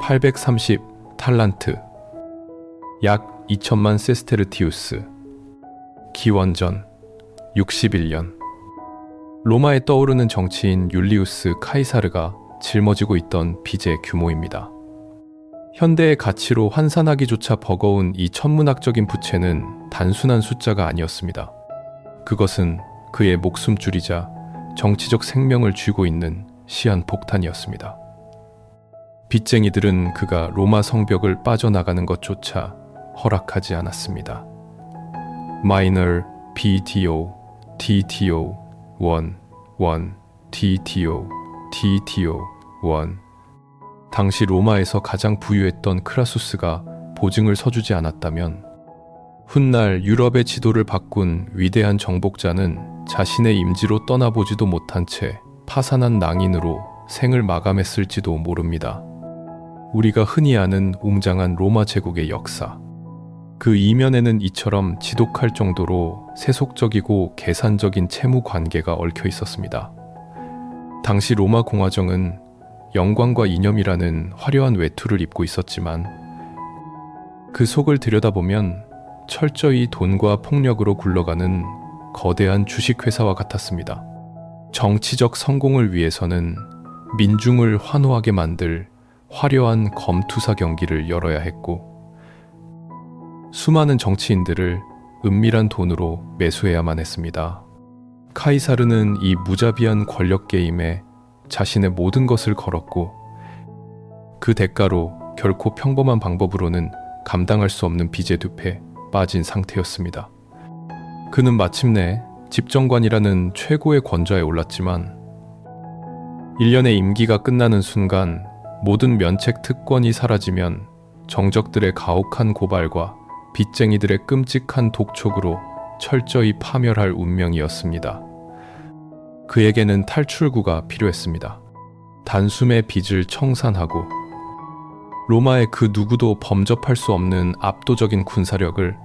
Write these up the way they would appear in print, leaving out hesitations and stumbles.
830 탈란트, 약 2천만 세스테르티우스, 기원전 61년. 로마에 떠오르는 정치인 율리우스 카이사르가 짊어지고 있던 빚의 규모입니다. 현대의 가치로 환산하기조차 버거운 이 천문학적인 부채는 단순한 숫자가 아니었습니다. 그것은 그의 목숨줄이자 정치적 생명을 쥐고 있는 시한폭탄이었습니다. 빚쟁이들은 그가 로마 성벽을 빠져나가는 것조차 허락하지 않았습니다. 마이너 BTO, TTO, 1, TTO, TTO, 1. 당시 로마에서 가장 부유했던 크라수스가 보증을 서주지 않았다면 훗날 유럽의 지도를 바꾼 위대한 정복자는 자신의 임지로 떠나보지도 못한 채 파산한 낭인으로 생을 마감했을지도 모릅니다. 우리가 흔히 아는 웅장한 로마 제국의 역사, 그 이면에는 이처럼 지독할 정도로 세속적이고 계산적인 채무 관계가 얽혀 있었습니다. 당시 로마 공화정은 영광과 이념이라는 화려한 외투를 입고 있었지만 그 속을 들여다보면 철저히 돈과 폭력으로 굴러가는 거대한 주식회사와 같았습니다. 정치적 성공을 위해서는 민중을 환호하게 만들 화려한 검투사 경기를 열어야 했고 수많은 정치인들을 은밀한 돈으로 매수해야만 했습니다. 카이사르는 이 무자비한 권력 게임에 자신의 모든 것을 걸었고 그 대가로 결코 평범한 방법으로는 감당할 수 없는 빚의 늪에 빠진 상태였습니다. 그는 마침내 집정관이라는 최고의 권좌에 올랐지만 1년의 임기가 끝나는 순간 모든 면책 특권이 사라지면 정적들의 가혹한 고발과 빚쟁이들의 끔찍한 독촉으로 철저히 파멸할 운명이었습니다. 그에게는 탈출구가 필요했습니다. 단숨에 빚을 청산하고 로마의 그 누구도 범접할 수 없는 압도적인 군사력을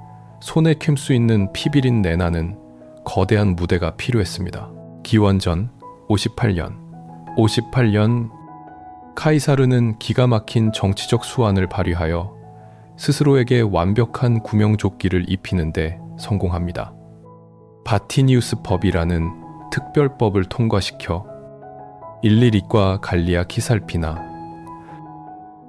손에 켭 수 있는 피비린 내나는 거대한 무대가 필요했습니다. 기원전 58년 카이사르는 기가 막힌 정치적 수완을 발휘하여 스스로에게 완벽한 구명조끼를 입히는데 성공합니다. 바티니우스 법이라는 특별법을 통과시켜 일리릭과 갈리아 키살피나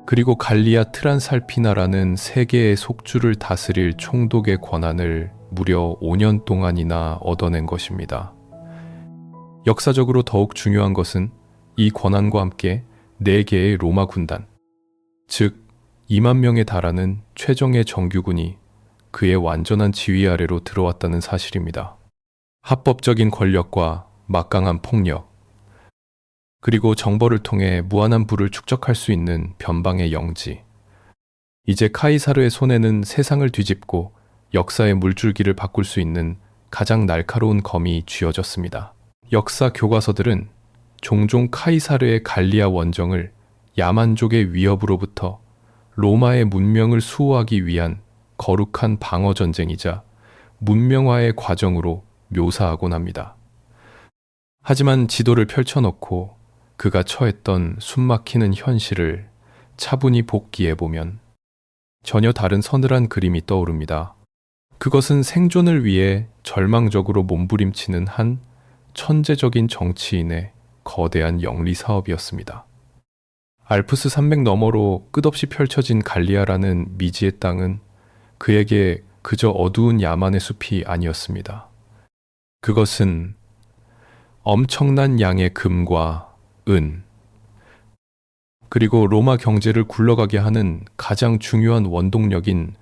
그리고 갈리아 트란살피나라는 세 개의 속주를 다스릴 총독의 권한을 무려 5년 동안이나 얻어낸 것입니다. 역사적으로 더욱 중요한 것은 이 권한과 함께 4개의 로마 군단, 즉 2만 명에 달하는 최정예 정규군이 그의 완전한 지휘 아래로 들어왔다는 사실입니다. 합법적인 권력과 막강한 폭력, 그리고 정벌을 통해 무한한 부를 축적할 수 있는 변방의 영지. 이제 카이사르의 손에는 세상을 뒤집고 역사의 물줄기를 바꿀 수 있는 가장 날카로운 검이 쥐어졌습니다. 역사 교과서들은 종종 카이사르의 갈리아 원정을 야만족의 위협으로부터 로마의 문명을 수호하기 위한 거룩한 방어 전쟁이자 문명화의 과정으로 묘사하곤 합니다. 하지만 지도를 펼쳐놓고 그가 처했던 숨막히는 현실을 차분히 복기해보면 전혀 다른 서늘한 그림이 떠오릅니다. 그것은 생존을 위해 절망적으로 몸부림치는 한 천재적인 정치인의 거대한 영리 사업이었습니다. 알프스 산맥 너머로 끝없이 펼쳐진 갈리아라는 미지의 땅은 그에게 그저 어두운 야만의 숲이 아니었습니다. 그것은 엄청난 양의 금과 은, 그리고 로마 경제를 굴러가게 하는 가장 중요한 원동력인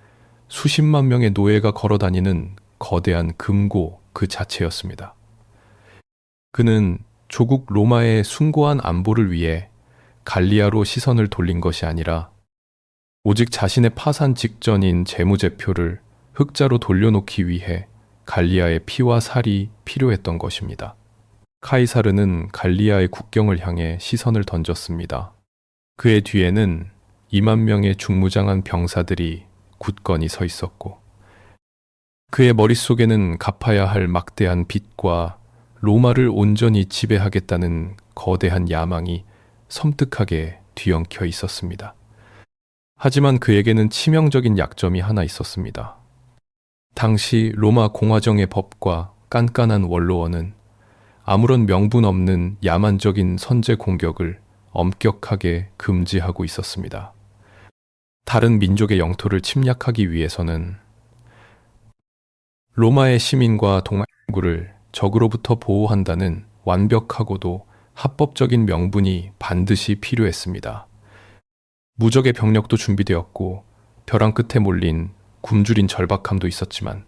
수십만 명의 노예가 걸어다니는 거대한 금고 그 자체였습니다. 그는 조국 로마의 숭고한 안보를 위해 갈리아로 시선을 돌린 것이 아니라 오직 자신의 파산 직전인 재무제표를 흑자로 돌려놓기 위해 갈리아의 피와 살이 필요했던 것입니다. 카이사르는 갈리아의 국경을 향해 시선을 던졌습니다. 그의 뒤에는 2만 명의 중무장한 병사들이 굳건히 서 있었고 그의 머릿속에는 갚아야 할 막대한 빚과 로마를 온전히 지배하겠다는 거대한 야망이 섬뜩하게 뒤엉켜 있었습니다. 하지만 그에게는 치명적인 약점이 하나 있었습니다. 당시 로마 공화정의 법과 깐깐한 원로원은 아무런 명분 없는 야만적인 선제 공격을 엄격하게 금지하고 있었습니다. 다른 민족의 영토를 침략하기 위해서는 로마의 시민과 동맹국을 적으로부터 보호한다는 완벽하고도 합법적인 명분이 반드시 필요했습니다. 무적의 병력도 준비되었고 벼랑 끝에 몰린 굶주린 절박함도 있었지만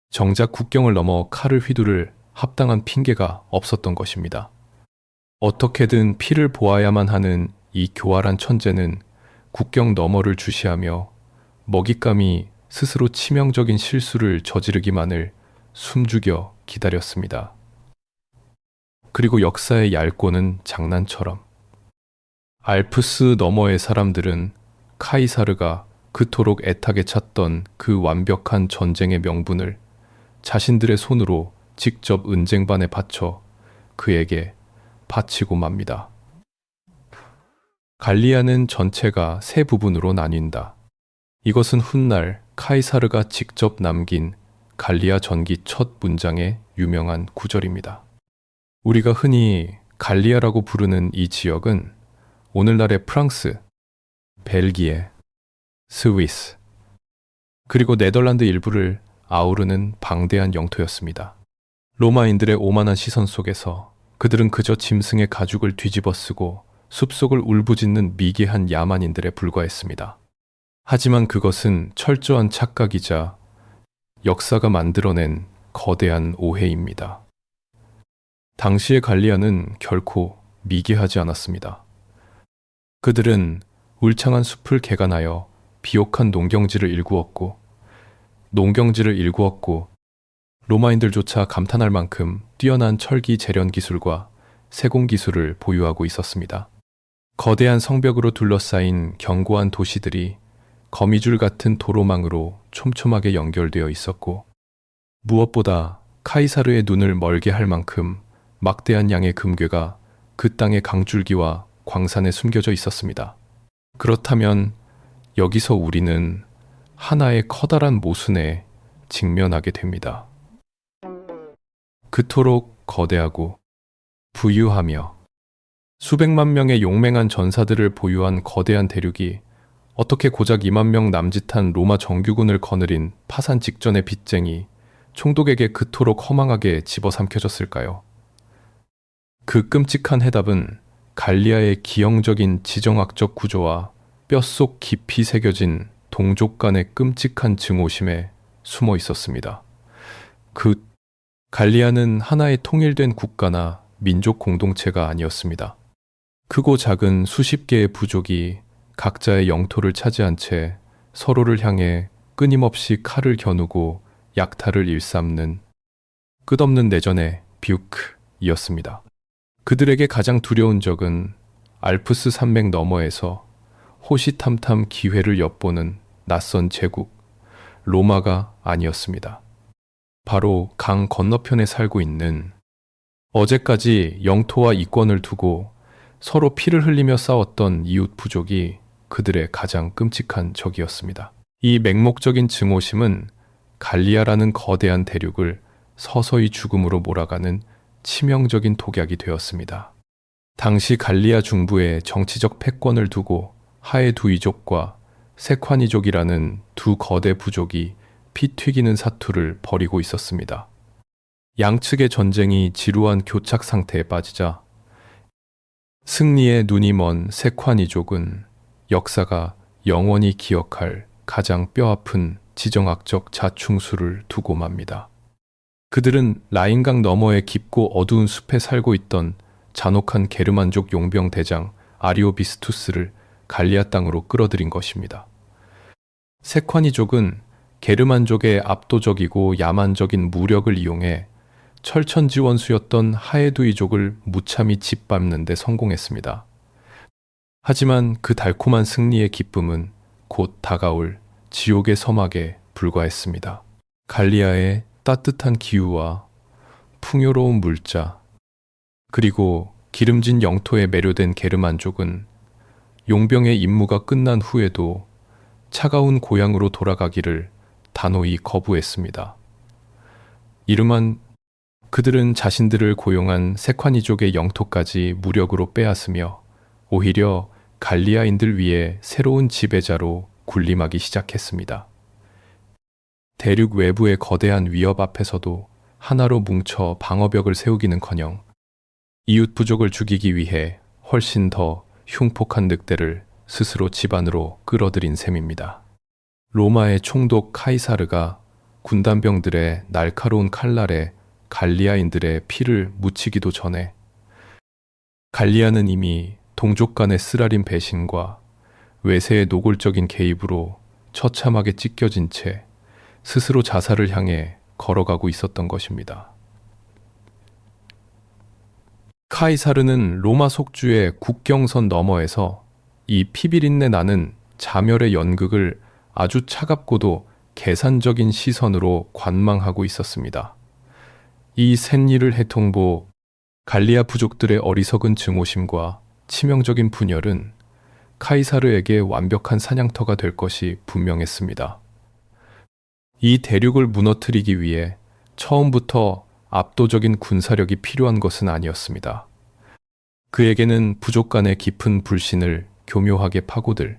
정작 국경을 넘어 칼을 휘두를 합당한 핑계가 없었던 것입니다. 어떻게든 피를 보아야만 하는 이 교활한 천재는 국경 너머를 주시하며 먹잇감이 스스로 치명적인 실수를 저지르기만을 숨죽여 기다렸습니다. 그리고 역사의 얄꼬는 장난처럼 알프스 너머의 사람들은 카이사르가 그토록 애타게 찾던 그 완벽한 전쟁의 명분을 자신들의 손으로 직접 은쟁반에 바쳐 그에게 바치고 맙니다. 갈리아는 전체가 세 부분으로 나뉜다. 이것은 훗날 카이사르가 직접 남긴 갈리아 전기 첫 문장의 유명한 구절입니다. 우리가 흔히 갈리아라고 부르는 이 지역은 오늘날의 프랑스, 벨기에, 스위스, 그리고 네덜란드 일부를 아우르는 방대한 영토였습니다. 로마인들의 오만한 시선 속에서 그들은 그저 짐승의 가죽을 뒤집어 쓰고 숲속을 울부짖는 미개한 야만인들에 불과했습니다. 하지만 그것은 철저한 착각이자 역사가 만들어낸 거대한 오해입니다. 당시의 갈리아는 결코 미개하지 않았습니다. 그들은 울창한 숲을 개간하여 비옥한 농경지를 일구었고 로마인들조차 감탄할 만큼 뛰어난 철기 재련 기술과 세공 기술을 보유하고 있었습니다. 거대한 성벽으로 둘러싸인 견고한 도시들이 거미줄 같은 도로망으로 촘촘하게 연결되어 있었고 무엇보다 카이사르의 눈을 멀게 할 만큼 막대한 양의 금괴가 그 땅의 강줄기와 광산에 숨겨져 있었습니다. 그렇다면 여기서 우리는 하나의 커다란 모순에 직면하게 됩니다. 그토록 거대하고 부유하며 수백만 명의 용맹한 전사들을 보유한 거대한 대륙이 어떻게 고작 2만 명 남짓한 로마 정규군을 거느린 파산 직전의 빚쟁이 총독에게 그토록 허망하게 집어삼켜졌을까요? 그 끔찍한 해답은 갈리아의 기형적인 지정학적 구조와 뼛속 깊이 새겨진 동족 간의 끔찍한 증오심에 숨어 있었습니다. 갈리아는 하나의 통일된 국가나 민족 공동체가 아니었습니다. 크고 작은 수십 개의 부족이 각자의 영토를 차지한 채 서로를 향해 끊임없이 칼을 겨누고 약탈을 일삼는 끝없는 내전의 뷰크이었습니다. 그들에게 가장 두려운 적은 알프스 산맥 너머에서 호시탐탐 기회를 엿보는 낯선 제국 로마가 아니었습니다. 바로 강 건너편에 살고 있는 어제까지 영토와 이권을 두고 서로 피를 흘리며 싸웠던 이웃 부족이 그들의 가장 끔찍한 적이었습니다. 이 맹목적인 증오심은 갈리아라는 거대한 대륙을 서서히 죽음으로 몰아가는 치명적인 독약이 되었습니다. 당시 갈리아 중부의 정치적 패권을 두고 하에두이족과 세콰니족이라는 두 거대 부족이 피 튀기는 사투를 벌이고 있었습니다. 양측의 전쟁이 지루한 교착 상태에 빠지자 승리의 눈이 먼 세콰니족은 역사가 영원히 기억할 가장 뼈아픈 지정학적 자충수를 두고 맙니다. 그들은 라인강 너머의 깊고 어두운 숲에 살고 있던 잔혹한 게르만족 용병 대장 아리오비스투스를 갈리아 땅으로 끌어들인 것입니다. 세콰니족은 게르만족의 압도적이고 야만적인 무력을 이용해 철천지원수였던 하에두이족을 무참히 짓밟는 데 성공했습니다. 하지만 그 달콤한 승리의 기쁨은 곧 다가올 지옥의 서막에 불과했습니다. 갈리아의 따뜻한 기후와 풍요로운 물자, 그리고 기름진 영토에 매료된 게르만족은 용병의 임무가 끝난 후에도 차가운 고향으로 돌아가기를 단호히 거부했습니다. 이름한 그들은 자신들을 고용한 세콰니족의 영토까지 무력으로 빼앗으며 오히려 갈리아인들 위해 새로운 지배자로 군림하기 시작했습니다. 대륙 외부의 거대한 위협 앞에서도 하나로 뭉쳐 방어벽을 세우기는커녕 이웃 부족을 죽이기 위해 훨씬 더 흉폭한 늑대를 스스로 집안으로 끌어들인 셈입니다. 로마의 총독 카이사르가 군단병들의 날카로운 칼날에 갈리아인들의 피를 묻히기도 전에 갈리아는 이미 동족 간의 쓰라린 배신과 외세의 노골적인 개입으로 처참하게 찢겨진 채 스스로 자살을 향해 걸어가고 있었던 것입니다. 카이사르는 로마 속주의 국경선 너머에서 이 피비린내 나는 자멸의 연극을 아주 차갑고도 계산적인 시선으로 관망하고 있었습니다. 이 샛일을 해통보 갈리아 부족들의 어리석은 증오심과 치명적인 분열은 카이사르에게 완벽한 사냥터가 될 것이 분명했습니다. 이 대륙을 무너뜨리기 위해 처음부터 압도적인 군사력이 필요한 것은 아니었습니다. 그에게는 부족 간의 깊은 불신을 교묘하게 파고들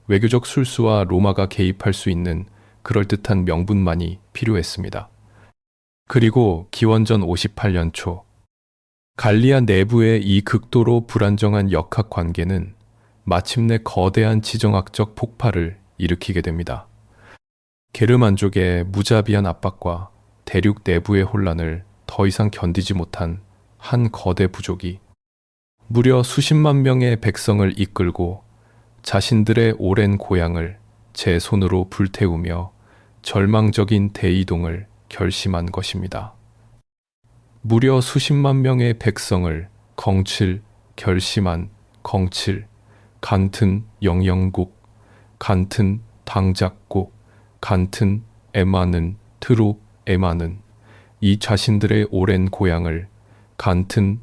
외교적 술수와 로마가 개입할 수 있는 그럴듯한 명분만이 필요했습니다. 그리고 기원전 58년 초 갈리아 내부의 이 극도로 불안정한 역학 관계는 마침내 거대한 지정학적 폭발을 일으키게 됩니다. 게르만족의 무자비한 압박과 대륙 내부의 혼란을 더 이상 견디지 못한 한 거대 부족이 무려 수십만 명의 백성을 이끌고 자신들의 오랜 고향을 제 손으로 불태우며 절망적인 대이동을 결심한 것입니다. 무려 수십만 명의 백성을 결심한 간튼 영영국, 간튼 당작국, 간튼 에마는 트로 에마는 이 자신들의 오랜 고향을 간튼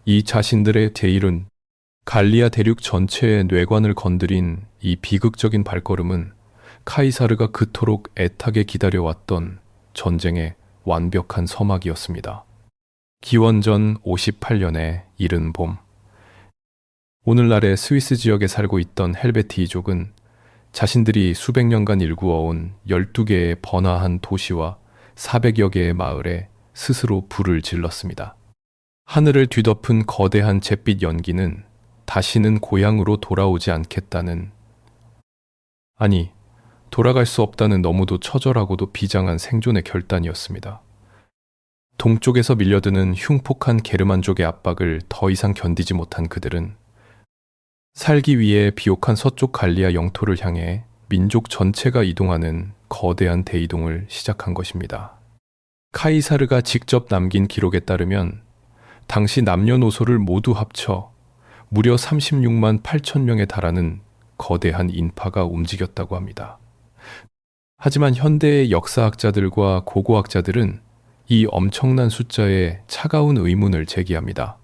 이 자신들의 대일은 갈리아 대륙 전체의 뇌관을 건드린 이 비극적인 발걸음은 카이사르가 그토록 애타게 기다려왔던 전쟁의 완벽한 서막이었습니다. 기원전 58년의 이른 봄, 오늘날의 스위스 지역에 살고 있던 헬베티족은 자신들이 수백 년간 일구어온 12개의 번화한 도시와 400여 개의 마을에 스스로 불을 질렀습니다. 하늘을 뒤덮은 거대한 잿빛 연기는 다시는 고향으로 돌아오지 않겠다는, 아니, 돌아갈 수 없다는 너무도 처절하고도 비장한 생존의 결단이었습니다. 동쪽에서 밀려드는 흉폭한 게르만족의 압박을 더 이상 견디지 못한 그들은 살기 위해 비옥한 서쪽 갈리아 영토를 향해 민족 전체가 이동하는 거대한 대이동을 시작한 것입니다. 카이사르가 직접 남긴 기록에 따르면 당시 남녀노소를 모두 합쳐 무려 36만 8천 명에 달하는 거대한 인파가 움직였다고 합니다. 하지만 현대의 역사학자들과 고고학자들은 이 엄청난 숫자에 차가운 의문을 제기합니다.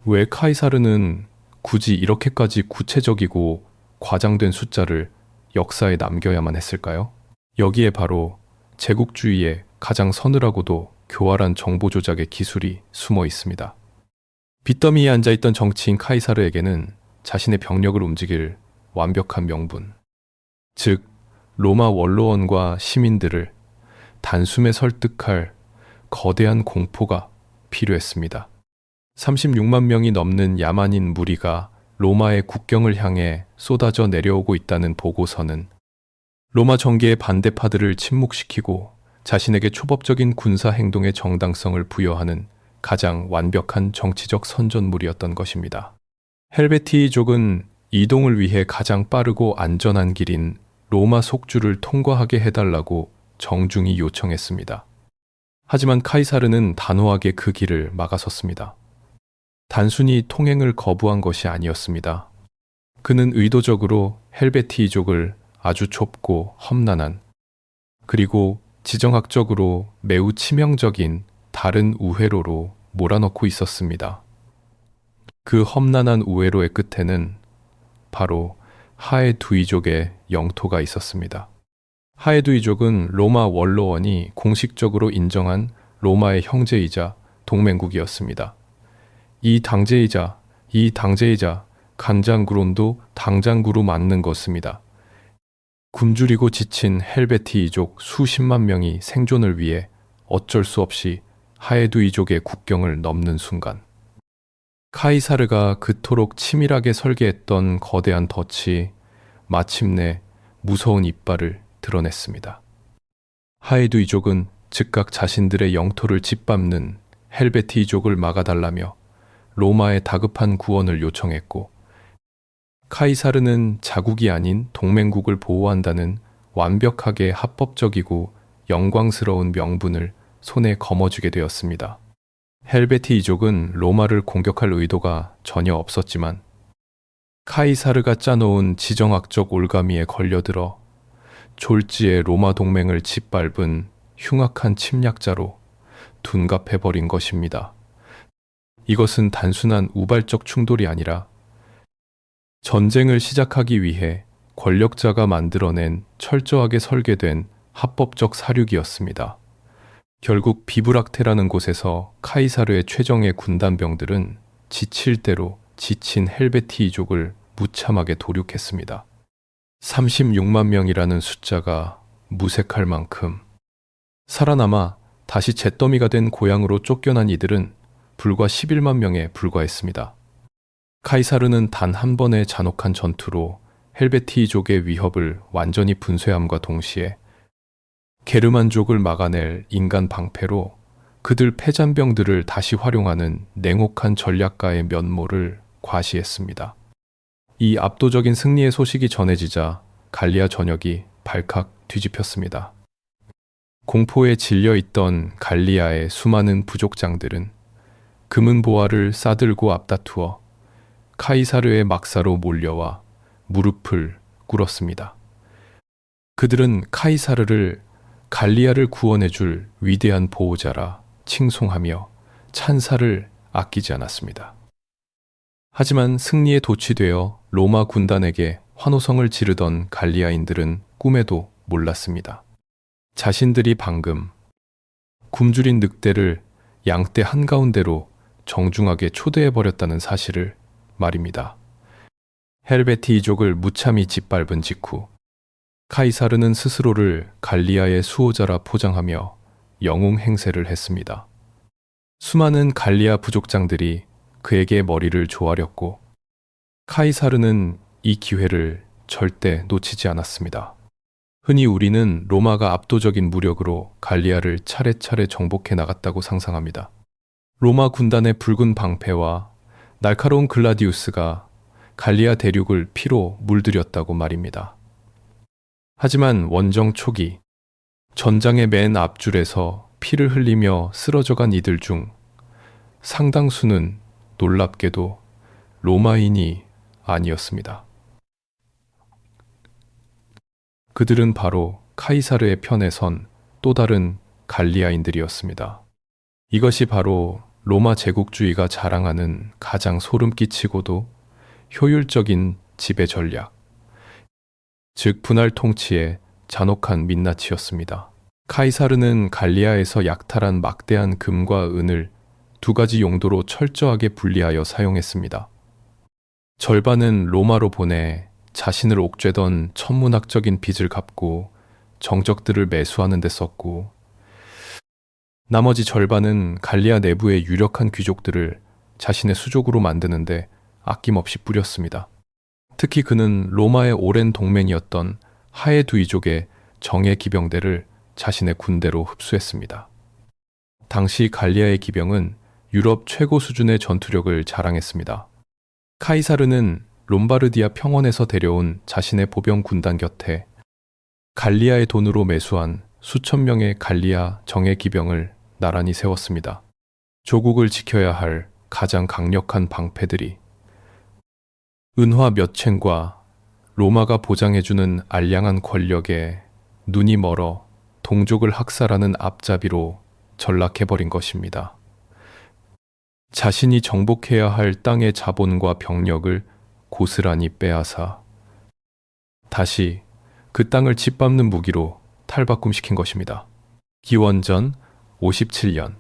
왜 카이사르는 굳이 이렇게까지 구체적이고 과장된 숫자를 역사에 남겨야만 했을까요? 여기에 바로 제국주의의 가장 서늘하고도 교활한 정보 조작의 기술이 숨어 있습니다. 빚더미에 앉아있던 정치인 카이사르에게는 자신의 병력을 움직일 완벽한 명분, 즉 로마 원로원과 시민들을 단숨에 설득할 거대한 공포가 필요했습니다. 36만 명이 넘는 야만인 무리가 로마의 국경을 향해 쏟아져 내려오고 있다는 보고서는 로마 정계의 반대파들을 침묵시키고 자신에게 초법적인 군사 행동의 정당성을 부여하는 가장 완벽한 정치적 선전물이었던 것입니다. 헬베티족은 이동을 위해 가장 빠르고 안전한 길인 로마 속주를 통과하게 해달라고 정중히 요청했습니다. 하지만 카이사르는 단호하게 그 길을 막아섰습니다. 단순히 통행을 거부한 것이 아니었습니다. 그는 의도적으로 헬베티족을 아주 좁고 험난한, 그리고 지정학적으로 매우 치명적인 다른 우회로로 몰아넣고 있었습니다. 그 험난한 우회로의 끝에는 바로 하에두이족의 영토가 있었습니다. 하에두이족은 로마 원로원이 공식적으로 인정한 로마의 형제이자 동맹국이었습니다. 이 당제이자 간장구론도 당장구로 맞는 것입니다. 굶주리고 지친 헬베티이족 수십만 명이 생존을 위해 어쩔 수 없이 하에두이족의 국경을 넘는 순간, 카이사르가 그토록 치밀하게 설계했던 거대한 덫이 마침내 무서운 이빨을 드러냈습니다. 하에두이족은 즉각 자신들의 영토를 짓밟는 헬베티이족을 막아달라며 로마에 다급한 구원을 요청했고, 카이사르는 자국이 아닌 동맹국을 보호한다는 완벽하게 합법적이고 영광스러운 명분을 손에 거머쥐게 되었습니다. 헬베티이족은 로마를 공격할 의도가 전혀 없었지만 카이사르가 짜놓은 지정학적 올가미에 걸려들어 졸지에 로마 동맹을 짓밟은 흉악한 침략자로 둔갑해버린 것입니다. 이것은 단순한 우발적 충돌이 아니라 전쟁을 시작하기 위해 권력자가 만들어낸 철저하게 설계된 합법적 사륙이었습니다. 결국 비브락테라는 곳에서 카이사르의 최정예 군단병들은 지칠 대로 지친 헬베티이족을 무참하게 도륙했습니다. 36만 명이라는 숫자가 무색할 만큼 살아남아 다시 잿더미가 된 고향으로 쫓겨난 이들은 불과 11만 명에 불과했습니다. 카이사르는 단 한 번의 잔혹한 전투로 헬베티이족의 위협을 완전히 분쇄함과 동시에 게르만족을 막아낼 인간 방패로 그들 패잔병들을 다시 활용하는 냉혹한 전략가의 면모를 과시했습니다. 이 압도적인 승리의 소식이 전해지자 갈리아 전역이 발칵 뒤집혔습니다. 공포에 질려있던 갈리아의 수많은 부족장들은 금은 보화를 싸들고 앞다투어 카이사르의 막사로 몰려와 무릎을 꿇었습니다. 그들은 카이사르를 갈리아를 구원해줄 위대한 보호자라 칭송하며 찬사를 아끼지 않았습니다. 하지만 승리에 도취되어 로마 군단에게 환호성을 지르던 갈리아인들은 꿈에도 몰랐습니다. 자신들이 방금 굶주린 늑대를 양떼 한가운데로 정중하게 초대해버렸다는 사실을 말입니다. 헬베티이족을 무참히 짓밟은 직후 카이사르는 스스로를 갈리아의 수호자라 포장하며 영웅 행세를 했습니다. 수많은 갈리아 부족장들이 그에게 머리를 조아렸고 카이사르는 이 기회를 절대 놓치지 않았습니다. 흔히 우리는 로마가 압도적인 무력으로 갈리아를 차례차례 정복해 나갔다고 상상합니다. 로마 군단의 붉은 방패와 날카로운 글라디우스가 갈리아 대륙을 피로 물들였다고 말입니다. 하지만 원정 초기, 전장의 맨 앞줄에서 피를 흘리며 쓰러져간 이들 중 상당수는 놀랍게도 로마인이 아니었습니다. 그들은 바로 카이사르의 편에 선 또 다른 갈리아인들이었습니다. 이것이 바로 로마 제국주의가 자랑하는 가장 소름 끼치고도 효율적인 지배 전략, 즉 분할 통치의 잔혹한 민낯이었습니다. 카이사르는 갈리아에서 약탈한 막대한 금과 은을 두 가지 용도로 철저하게 분리하여 사용했습니다. 절반은 로마로 보내 자신을 옥죄던 천문학적인 빚을 갚고 정적들을 매수하는 데 썼고, 나머지 절반은 갈리아 내부의 유력한 귀족들을 자신의 수족으로 만드는데 아낌없이 뿌렸습니다. 특히 그는 로마의 오랜 동맹이었던 하에두이족의 정예 기병대를 자신의 군대로 흡수했습니다. 당시 갈리아의 기병은 유럽 최고 수준의 전투력을 자랑했습니다. 카이사르는 롬바르디아 평원에서 데려온 자신의 보병 군단 곁에 갈리아의 돈으로 매수한 수천 명의 갈리아 정예 기병을 나란히 세웠습니다. 조국을 지켜야 할 가장 강력한 방패들이 은화 몇 켕과 로마가 보장해주는 알량한 권력에 눈이 멀어 동족을 학살하는 앞잡이로 전락해버린 것입니다. 자신이 정복해야 할 땅의 자본과 병력을 고스란히 빼앗아 다시 그 땅을 짓밟는 무기로 탈바꿈시킨 것입니다. 기원전 57년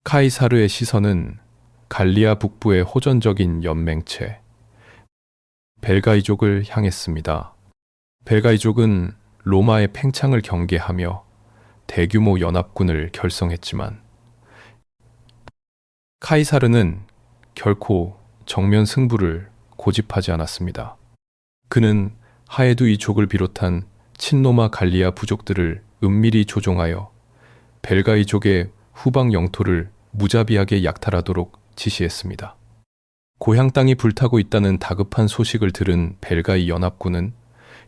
카이사르의 시선은 갈리아 북부의 호전적인 연맹체 벨가이족을 향했습니다. 벨가이족은 로마의 팽창을 경계하며 대규모 연합군을 결성했지만 카이사르는 결코 정면 승부를 고집하지 않았습니다. 그는 하에두이족을 비롯한 친로마 갈리아 부족들을 은밀히 조종하여 벨가이족의 후방 영토를 무자비하게 약탈하도록 지시했습니다. 고향 땅이 불타고 있다는 다급한 소식을 들은 벨가이 연합군은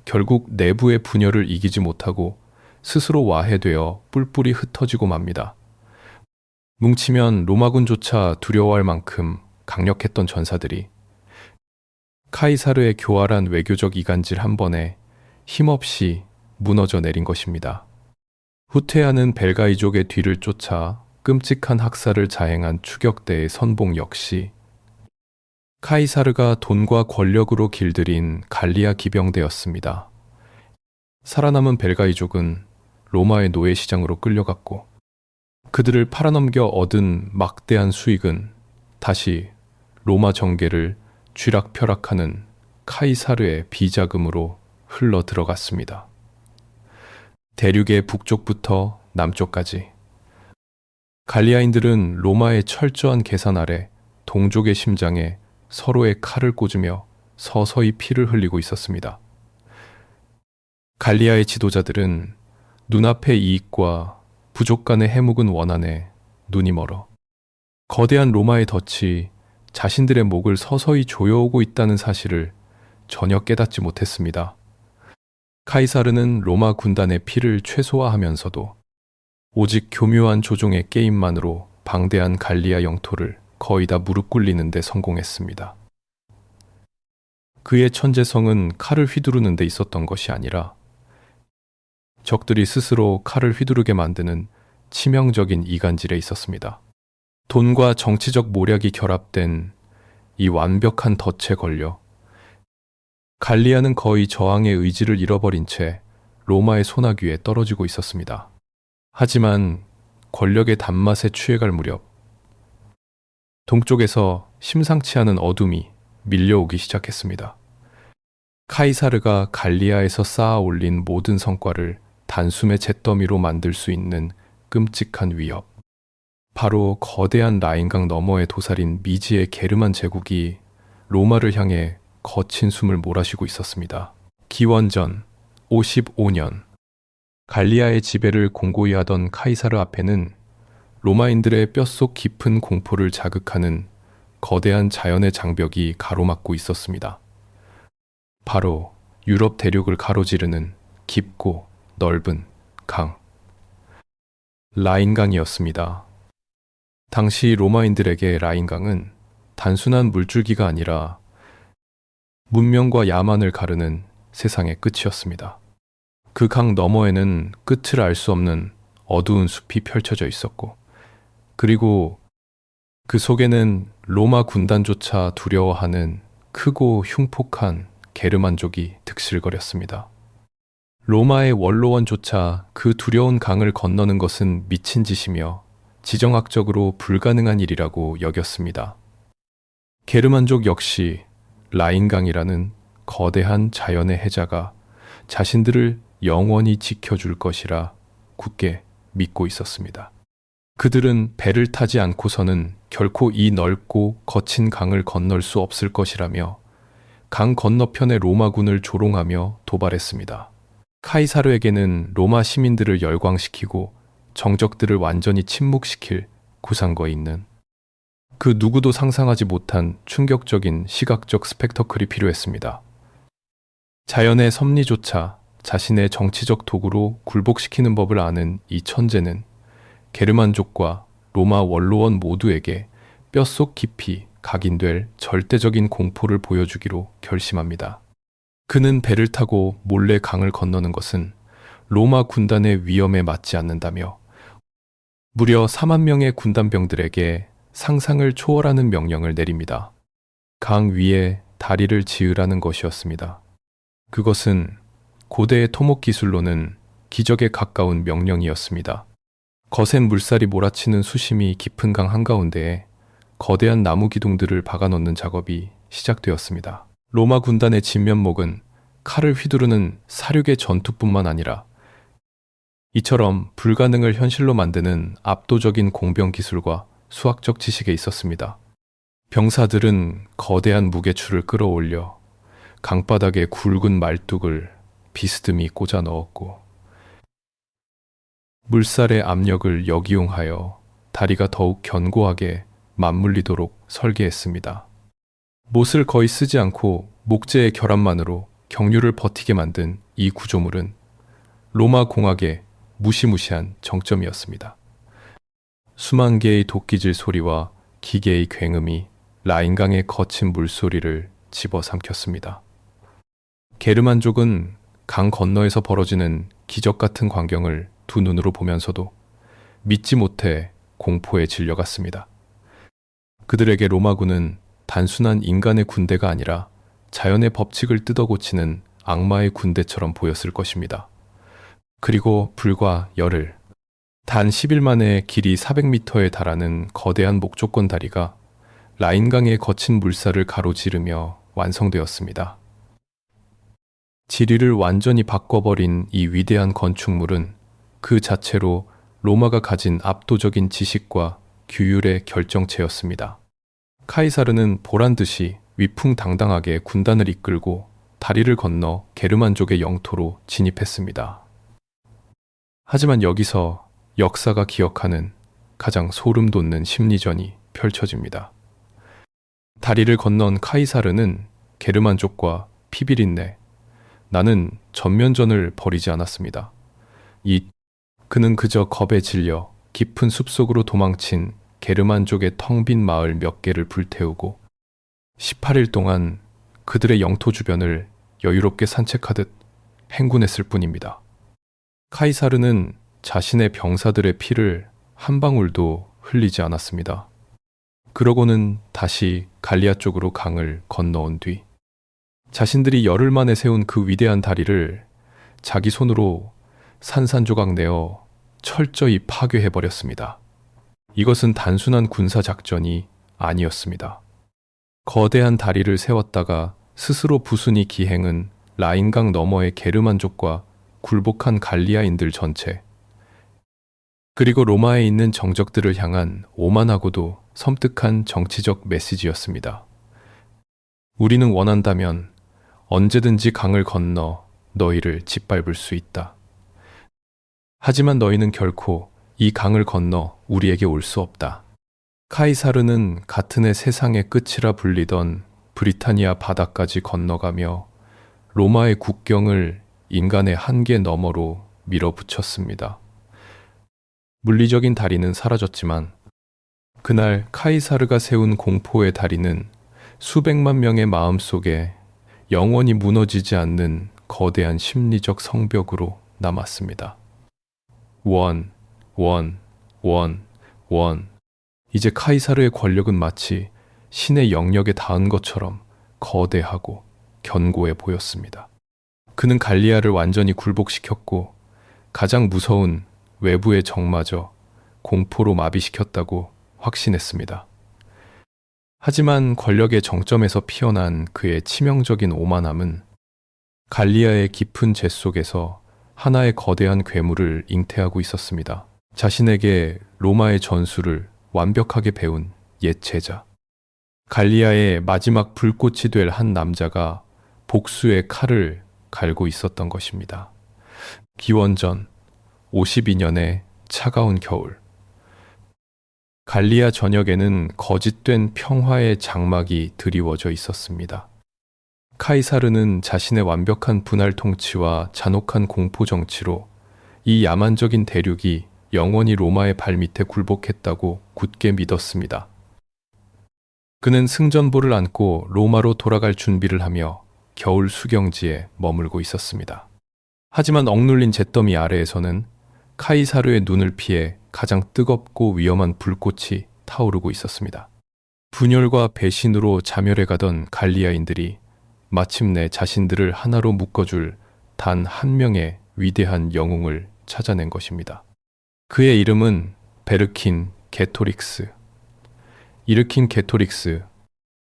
결국 내부의 분열을 이기지 못하고 스스로 와해되어 뿔뿔이 흩어지고 맙니다. 뭉치면 로마군조차 두려워할 만큼 강력했던 전사들이 카이사르의 교활한 외교적 이간질 한 번에 힘없이 무너져 내린 것입니다. 후퇴하는 벨가이족의 뒤를 쫓아 끔찍한 학살을 자행한 추격대의 선봉 역시 카이사르가 돈과 권력으로 길들인 갈리아 기병대였습니다. 살아남은 벨가이족은 로마의 노예시장으로 끌려갔고 그들을 팔아넘겨 얻은 막대한 수익은 다시 로마 정계를 쥐락펴락하는 카이사르의 비자금으로 흘러 들어갔습니다. 대륙의 북쪽부터 남쪽까지 갈리아인들은 로마의 철저한 계산 아래 동족의 심장에 서로의 칼을 꽂으며 서서히 피를 흘리고 있었습니다. 갈리아의 지도자들은 눈앞의 이익과 부족 간의 해묵은 원한에 눈이 멀어 거대한 로마의 덫이 자신들의 목을 서서히 조여오고 있다는 사실을 전혀 깨닫지 못했습니다. 카이사르는 로마 군단의 피를 최소화하면서도 오직 교묘한 조종의 게임만으로 방대한 갈리아 영토를 거의 다 무릎 꿇리는 데 성공했습니다. 그의 천재성은 칼을 휘두르는 데 있었던 것이 아니라 적들이 스스로 칼을 휘두르게 만드는 치명적인 이간질에 있었습니다. 돈과 정치적 모략이 결합된 이 완벽한 덫에 걸려 갈리아는 거의 저항의 의지를 잃어버린 채 로마의 소나귀에 떨어지고 있었습니다. 하지만 권력의 단맛에 취해갈 무렵 동쪽에서 심상치 않은 어둠이 밀려오기 시작했습니다. 카이사르가 갈리아에서 쌓아 올린 모든 성과를 단숨에 잿더미로 만들 수 있는 끔찍한 위협. 바로 거대한 라인강 너머에 도사린 미지의 게르만 제국이 로마를 향해 거친 숨을 몰아쉬고 있었습니다. 기원전 55년 갈리아의 지배를 공고히 하던 카이사르 앞에는 로마인들의 뼛속 깊은 공포를 자극하는 거대한 자연의 장벽이 가로막고 있었습니다. 바로 유럽 대륙을 가로지르는 깊고 넓은 강, 라인강이었습니다. 당시 로마인들에게 라인강은 단순한 물줄기가 아니라 문명과 야만을 가르는 세상의 끝이었습니다. 그 강 너머에는 끝을 알 수 없는 어두운 숲이 펼쳐져 있었고, 그리고 그 속에는 로마 군단조차 두려워하는 크고 흉폭한 게르만족이 득실거렸습니다. 로마의 원로원조차 그 두려운 강을 건너는 것은 미친 짓이며 지정학적으로 불가능한 일이라고 여겼습니다. 게르만족 역시 라인강이라는 거대한 자연의 해자가 자신들을 영원히 지켜줄 것이라 굳게 믿고 있었습니다. 그들은 배를 타지 않고서는 결코 이 넓고 거친 강을 건널 수 없을 것이라며 강 건너편의 로마군을 조롱하며 도발했습니다. 카이사르에게는 로마 시민들을 열광시키고 정적들을 완전히 침묵시킬 구상거에 있는 그 누구도 상상하지 못한 충격적인 시각적 스펙터클이 필요했습니다. 자연의 섭리조차 자신의 정치적 도구로 굴복시키는 법을 아는 이 천재는 게르만족과 로마 원로원 모두에게 뼛속 깊이 각인될 절대적인 공포를 보여주기로 결심합니다. 그는 배를 타고 몰래 강을 건너는 것은 로마 군단의 위험에 맞지 않는다며 무려 4만 명의 군단병들에게 상상을 초월하는 명령을 내립니다. 강 위에 다리를 지으라는 것이었습니다. 그것은 고대의 토목 기술로는 기적에 가까운 명령이었습니다. 거센 물살이 몰아치는 수심이 깊은 강 한가운데에 거대한 나무 기둥들을 박아놓는 작업이 시작되었습니다. 로마 군단의 진면목은 칼을 휘두르는 사륙의 전투뿐만 아니라 이처럼 불가능을 현실로 만드는 압도적인 공병 기술과 수학적 지식에 있었습니다. 병사들은 거대한 무게추를 끌어올려 강바닥에 굵은 말뚝을 비스듬히 꽂아 넣었고 물살의 압력을 역이용하여 다리가 더욱 견고하게 맞물리도록 설계했습니다. 못을 거의 쓰지 않고 목재의 결합만으로 경류를 버티게 만든 이 구조물은 로마 공학의 무시무시한 정점이었습니다. 수만 개의 도끼질 소리와 기계의 굉음이 라인강의 거친 물소리를 집어삼켰습니다. 게르만족은 강 건너에서 벌어지는 기적 같은 광경을 두 눈으로 보면서도 믿지 못해 공포에 질려갔습니다. 그들에게 로마군은 단순한 인간의 군대가 아니라 자연의 법칙을 뜯어고치는 악마의 군대처럼 보였을 것입니다. 그리고 불과 열흘, 단 10일 만에 길이 400m에 달하는 거대한 목조권 다리가 라인강의 거친 물살을 가로지르며 완성되었습니다. 지리를 완전히 바꿔버린 이 위대한 건축물은 그 자체로 로마가 가진 압도적인 지식과 규율의 결정체였습니다. 카이사르는 보란듯이 위풍당당하게 군단을 이끌고 다리를 건너 게르만족의 영토로 진입했습니다. 하지만 여기서 역사가 기억하는 가장 소름 돋는 심리전이 펼쳐집니다. 다리를 건넌 카이사르는 게르만족과 피비린내, 나는 전면전을 벌이지 않았습니다. 그는 그저 겁에 질려 깊은 숲속으로 도망친 게르만족의 텅 빈 마을 몇 개를 불태우고 18일 동안 그들의 영토 주변을 여유롭게 산책하듯 행군했을 뿐입니다. 카이사르는 자신의 병사들의 피를 한 방울도 흘리지 않았습니다. 그러고는 다시 갈리아 쪽으로 강을 건너온 뒤 자신들이 열흘 만에 세운 그 위대한 다리를 자기 손으로 산산조각 내어 철저히 파괴해버렸습니다. 이것은 단순한 군사작전이 아니었습니다. 거대한 다리를 세웠다가 스스로 부순이 기행은 라인강 너머의 게르만족과 굴복한 갈리아인들 전체, 그리고 로마에 있는 정적들을 향한 오만하고도 섬뜩한 정치적 메시지였습니다. 우리는 원한다면 언제든지 강을 건너 너희를 짓밟을 수 있다. 하지만 너희는 결코 이 강을 건너 우리에게 올 수 없다. 카이사르는 같은 해 세상의 끝이라 불리던 브리타니아 바다까지 건너가며 로마의 국경을 인간의 한계 너머로 밀어붙였습니다. 물리적인 다리는 사라졌지만 그날 카이사르가 세운 공포의 다리는 수백만 명의 마음속에 영원히 무너지지 않는 거대한 심리적 성벽으로 남았습니다. 원. 이제 카이사르의 권력은 마치 신의 영역에 닿은 것처럼 거대하고 견고해 보였습니다. 그는 갈리아를 완전히 굴복시켰고 가장 무서운 외부의 적마저 공포로 마비시켰다고 확신했습니다. 하지만 권력의 정점에서 피어난 그의 치명적인 오만함은 갈리아의 깊은 재 속에서 하나의 거대한 괴물을 잉태하고 있었습니다. 자신에게 로마의 전술을 완벽하게 배운 옛 제자. 갈리아의 마지막 불꽃이 될 한 남자가 복수의 칼을 갈고 있었던 것입니다. 기원전 52년의 차가운 겨울. 갈리아 전역에는 거짓된 평화의 장막이 드리워져 있었습니다. 카이사르는 자신의 완벽한 분할 통치와 잔혹한 공포 정치로 이 야만적인 대륙이 영원히 로마의 발밑에 굴복했다고 굳게 믿었습니다. 그는 승전보를 안고 로마로 돌아갈 준비를 하며 겨울 수경지에 머물고 있었습니다. 하지만 억눌린 잿더미 아래에서는 카이사르의 눈을 피해 가장 뜨겁고 위험한 불꽃이 타오르고 있었습니다. 분열과 배신으로 자멸해가던 갈리아인들이 마침내 자신들을 하나로 묶어줄 단 한 명의 위대한 영웅을 찾아낸 것입니다. 그의 이름은 베르킨 게토릭스. 이르킨 게토릭스,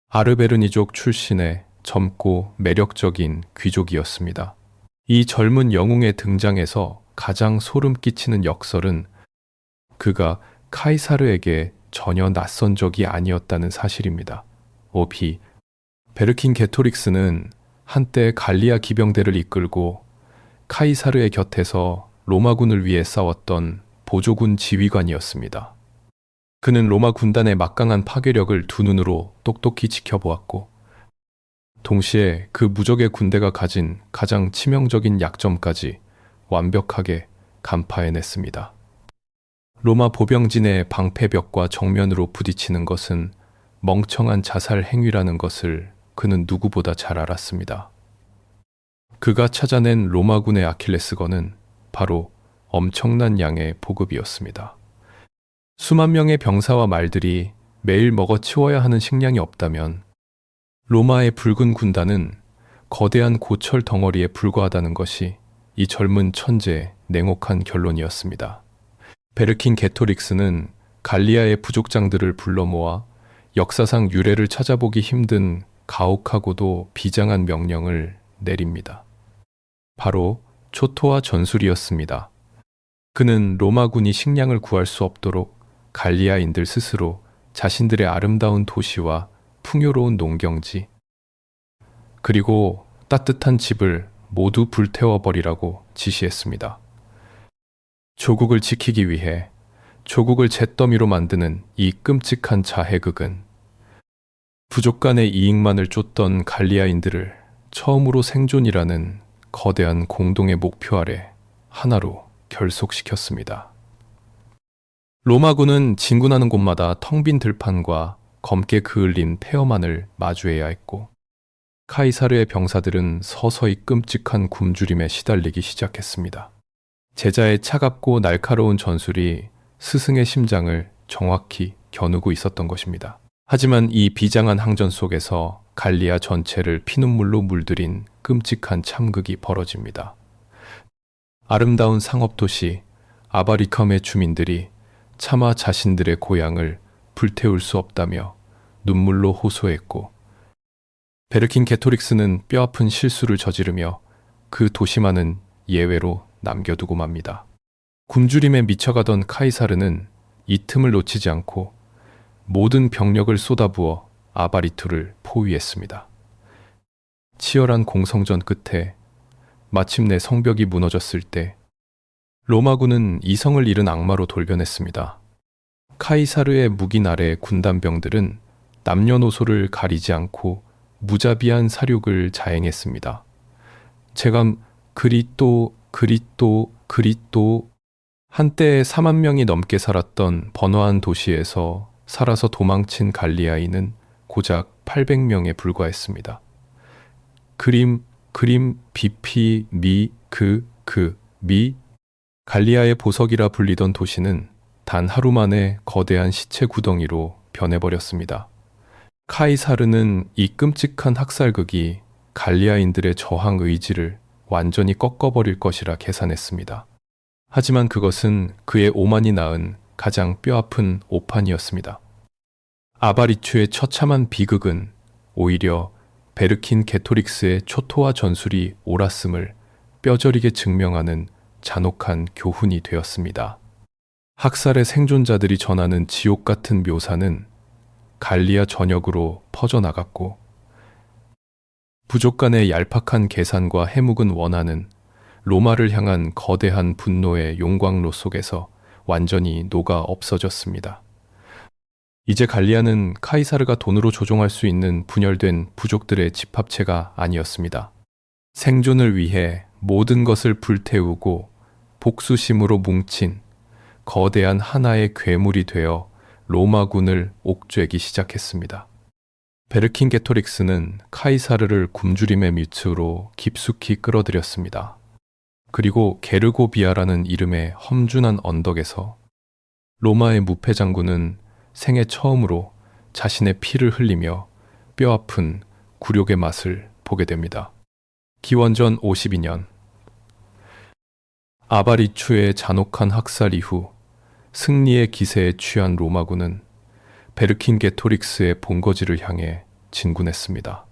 아르베르니족 출신의 젊고 매력적인 귀족이었습니다. 이 젊은 영웅의 등장에서 가장 소름 끼치는 역설은 그가 카이사르에게 전혀 낯선 적이 아니었다는 사실입니다. 오피, 베르킨 게토릭스는 한때 갈리아 기병대를 이끌고 카이사르의 곁에서 로마군을 위해 싸웠던 보조군 지휘관이었습니다. 그는 로마 군단의 막강한 파괴력을 두 눈으로 똑똑히 지켜보았고, 동시에 그 무적의 군대가 가진 가장 치명적인 약점까지 완벽하게 간파해냈습니다. 로마 보병진의 방패벽과 정면으로 부딪히는 것은 멍청한 자살 행위라는 것을 그는 누구보다 잘 알았습니다. 그가 찾아낸 로마군의 아킬레스건은 바로 엄청난 양의 보급이었습니다. 수만 명의 병사와 말들이 매일 먹어치워야 하는 식량이 없다면 로마의 붉은 군단은 거대한 고철 덩어리에 불과하다는 것이 이 젊은 천재의 냉혹한 결론이었습니다. 베르킨 게토릭스는 갈리아의 부족장들을 불러 모아 역사상 유례를 찾아보기 힘든 가혹하고도 비장한 명령을 내립니다. 바로 초토화 전술이었습니다. 그는 로마군이 식량을 구할 수 없도록 갈리아인들 스스로 자신들의 아름다운 도시와 풍요로운 농경지, 그리고 따뜻한 집을 모두 불태워버리라고 지시했습니다. 조국을 지키기 위해 조국을 잿더미로 만드는 이 끔찍한 자해극은 부족 간의 이익만을 쫓던 갈리아인들을 처음으로 생존이라는 거대한 공동의 목표 아래 하나로 결속시켰습니다. 로마군은 진군하는 곳마다 텅 빈 들판과 검게 그을린 폐허만을 마주해야 했고, 카이사르의 병사들은 서서히 끔찍한 굶주림에 시달리기 시작했습니다. 제자의 차갑고 날카로운 전술이 스승의 심장을 정확히 겨누고 있었던 것입니다. 하지만 이 비장한 항전 속에서 갈리아 전체를 피눈물로 물들인 끔찍한 참극이 벌어집니다. 아름다운 상업도시 아바리컴의 주민들이 차마 자신들의 고향을 불태울 수 없다며 눈물로 호소했고, 베르킨 게토릭스는 뼈아픈 실수를 저지르며 그 도시만은 예외로 남겨두고 맙니다. 굶주림에 미쳐가던 카이사르는 이 틈을 놓치지 않고 모든 병력을 쏟아부어 아바리투를 포위했습니다. 치열한 공성전 끝에 마침내 성벽이 무너졌을 때 로마군은 이성을 잃은 악마로 돌변했습니다. 카이사르의 묵인 아래 군단병들은 남녀노소를 가리지 않고 무자비한 사륙을 자행했습니다. 제감 그리또 한때 4만 명이 넘게 살았던 번화한 도시에서 살아서 도망친 갈리아인은 고작 800명에 불과했습니다. 갈리아의 보석이라 불리던 도시는 단 하루 만에 거대한 시체 구덩이로 변해버렸습니다. 카이사르는 이 끔찍한 학살극이 갈리아인들의 저항 의지를 완전히 꺾어버릴 것이라 계산했습니다. 하지만 그것은 그의 오만이 낳은 가장 뼈아픈 오판이었습니다. 아바리추의 처참한 비극은 오히려 베르킨 게토릭스의 초토화 전술이 옳았음을 뼈저리게 증명하는 잔혹한 교훈이 되었습니다. 학살의 생존자들이 전하는 지옥 같은 묘사는 갈리아 전역으로 퍼져나갔고, 부족 간의 얄팍한 계산과 해묵은 원한은 로마를 향한 거대한 분노의 용광로 속에서 완전히 녹아 없어졌습니다. 이제 갈리아는 카이사르가 돈으로 조종할 수 있는 분열된 부족들의 집합체가 아니었습니다. 생존을 위해 모든 것을 불태우고 복수심으로 뭉친 거대한 하나의 괴물이 되어 로마군을 옥죄기 시작했습니다. 베르킨 게토릭스는 카이사르를 굶주림의 밑으로 깊숙이 끌어들였습니다. 그리고 게르고비아라는 이름의 험준한 언덕에서 로마의 무패 장군은 생애 처음으로 자신의 피를 흘리며 뼈아픈 굴욕의 맛을 보게 됩니다. 기원전 52년 아바리추의 잔혹한 학살 이후 승리의 기세에 취한 로마군은 베르킨게토릭스의 본거지를 향해 진군했습니다.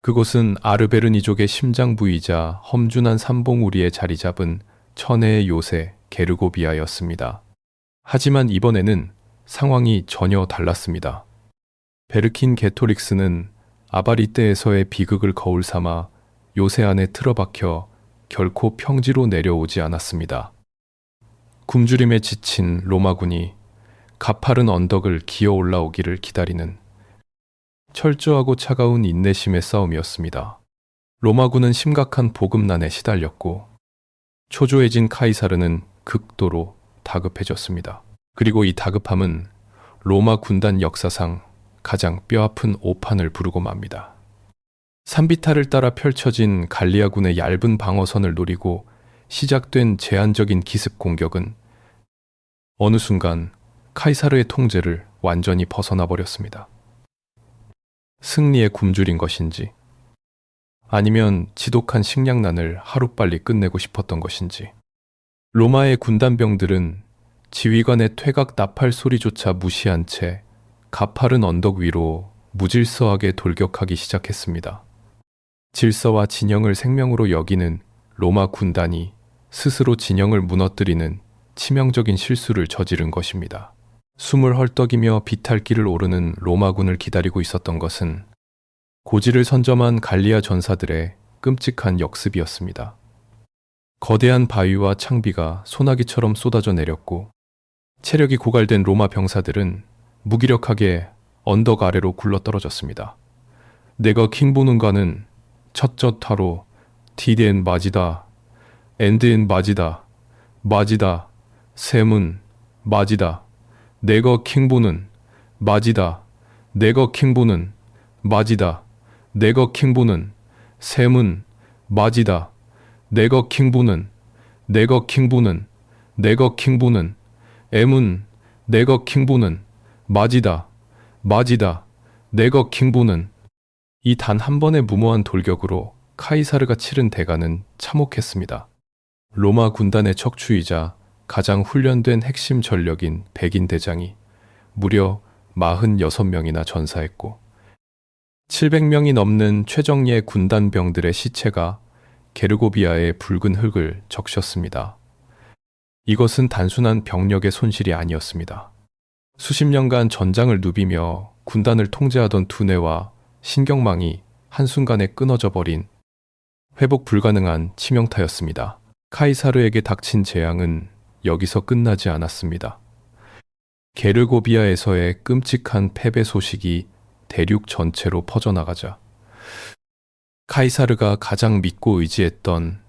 그곳은 아르베르니족의 심장 부이자 험준한 산봉우리에 자리 잡은 천혜의 요새 게르고비아였습니다. 하지만 이번에는 상황이 전혀 달랐습니다. 베르킨게토릭스는 아바리떼에서의 비극을 거울 삼아 요새 안에 틀어박혀 결코 평지로 내려오지 않았습니다. 굶주림에 지친 로마군이 가파른 언덕을 기어 올라오기를 기다리는 철저하고 차가운 인내심의 싸움이었습니다. 로마군은 심각한 보급난에 시달렸고 초조해진 카이사르는 극도로 다급해졌습니다. 그리고 이 다급함은 로마 군단 역사상 가장 뼈아픈 오판을 부르고 맙니다. 산비탈을 따라 펼쳐진 갈리아군의 얇은 방어선을 노리고 시작된 제한적인 기습 공격은 어느 순간 카이사르의 통제를 완전히 벗어나 버렸습니다. 승리에 굶주린 것인지 아니면 지독한 식량난을 하루빨리 끝내고 싶었던 것인지 로마의 군단병들은 지휘관의 퇴각 나팔 소리조차 무시한 채 가파른 언덕 위로 무질서하게 돌격하기 시작했습니다. 질서와 진영을 생명으로 여기는 로마 군단이 스스로 진영을 무너뜨리는 치명적인 실수를 저지른 것입니다. 숨을 헐떡이며 비탈길을 오르는 로마군을 기다리고 있었던 것은 고지를 선점한 갈리아 전사들의 끔찍한 역습이었습니다. 거대한 바위와 창비가 소나기처럼 쏟아져 내렸고 체력이 고갈된 로마 병사들은 무기력하게 언덕 아래로 굴러떨어졌습니다. 내가 킹보는가는 첫젓하로 디덴 마지다, 엔드엔 마지다, 마지다, 셈은 마지다, 내거 킹보는 마지다, 내거 킹보는 마지다, 내거 킹보는 셈은 마지다, 내거 킹보는 내거 킹보는 내거 킹보는 M은 내거 킹보는 마지다, 마지다, 내거 킹보는 이 단 한 번의 무모한 돌격으로 카이사르가 치른 대가는 참혹했습니다. 로마 군단의 척추이자 가장 훈련된 핵심 전력인 백인 대장이 무려 46명이나 전사했고 700명이 넘는 최정예 군단병들의 시체가 게르고비아의 붉은 흙을 적셨습니다. 이것은 단순한 병력의 손실이 아니었습니다. 수십 년간 전장을 누비며 군단을 통제하던 두뇌와 신경망이 한순간에 끊어져 버린 회복 불가능한 치명타였습니다. 카이사르에게 닥친 재앙은 여기서 끝나지 않았습니다. 게르고비아에서의 끔찍한 패배 소식이 대륙 전체로 퍼져나가자 카이사르가 가장 믿고 의지했던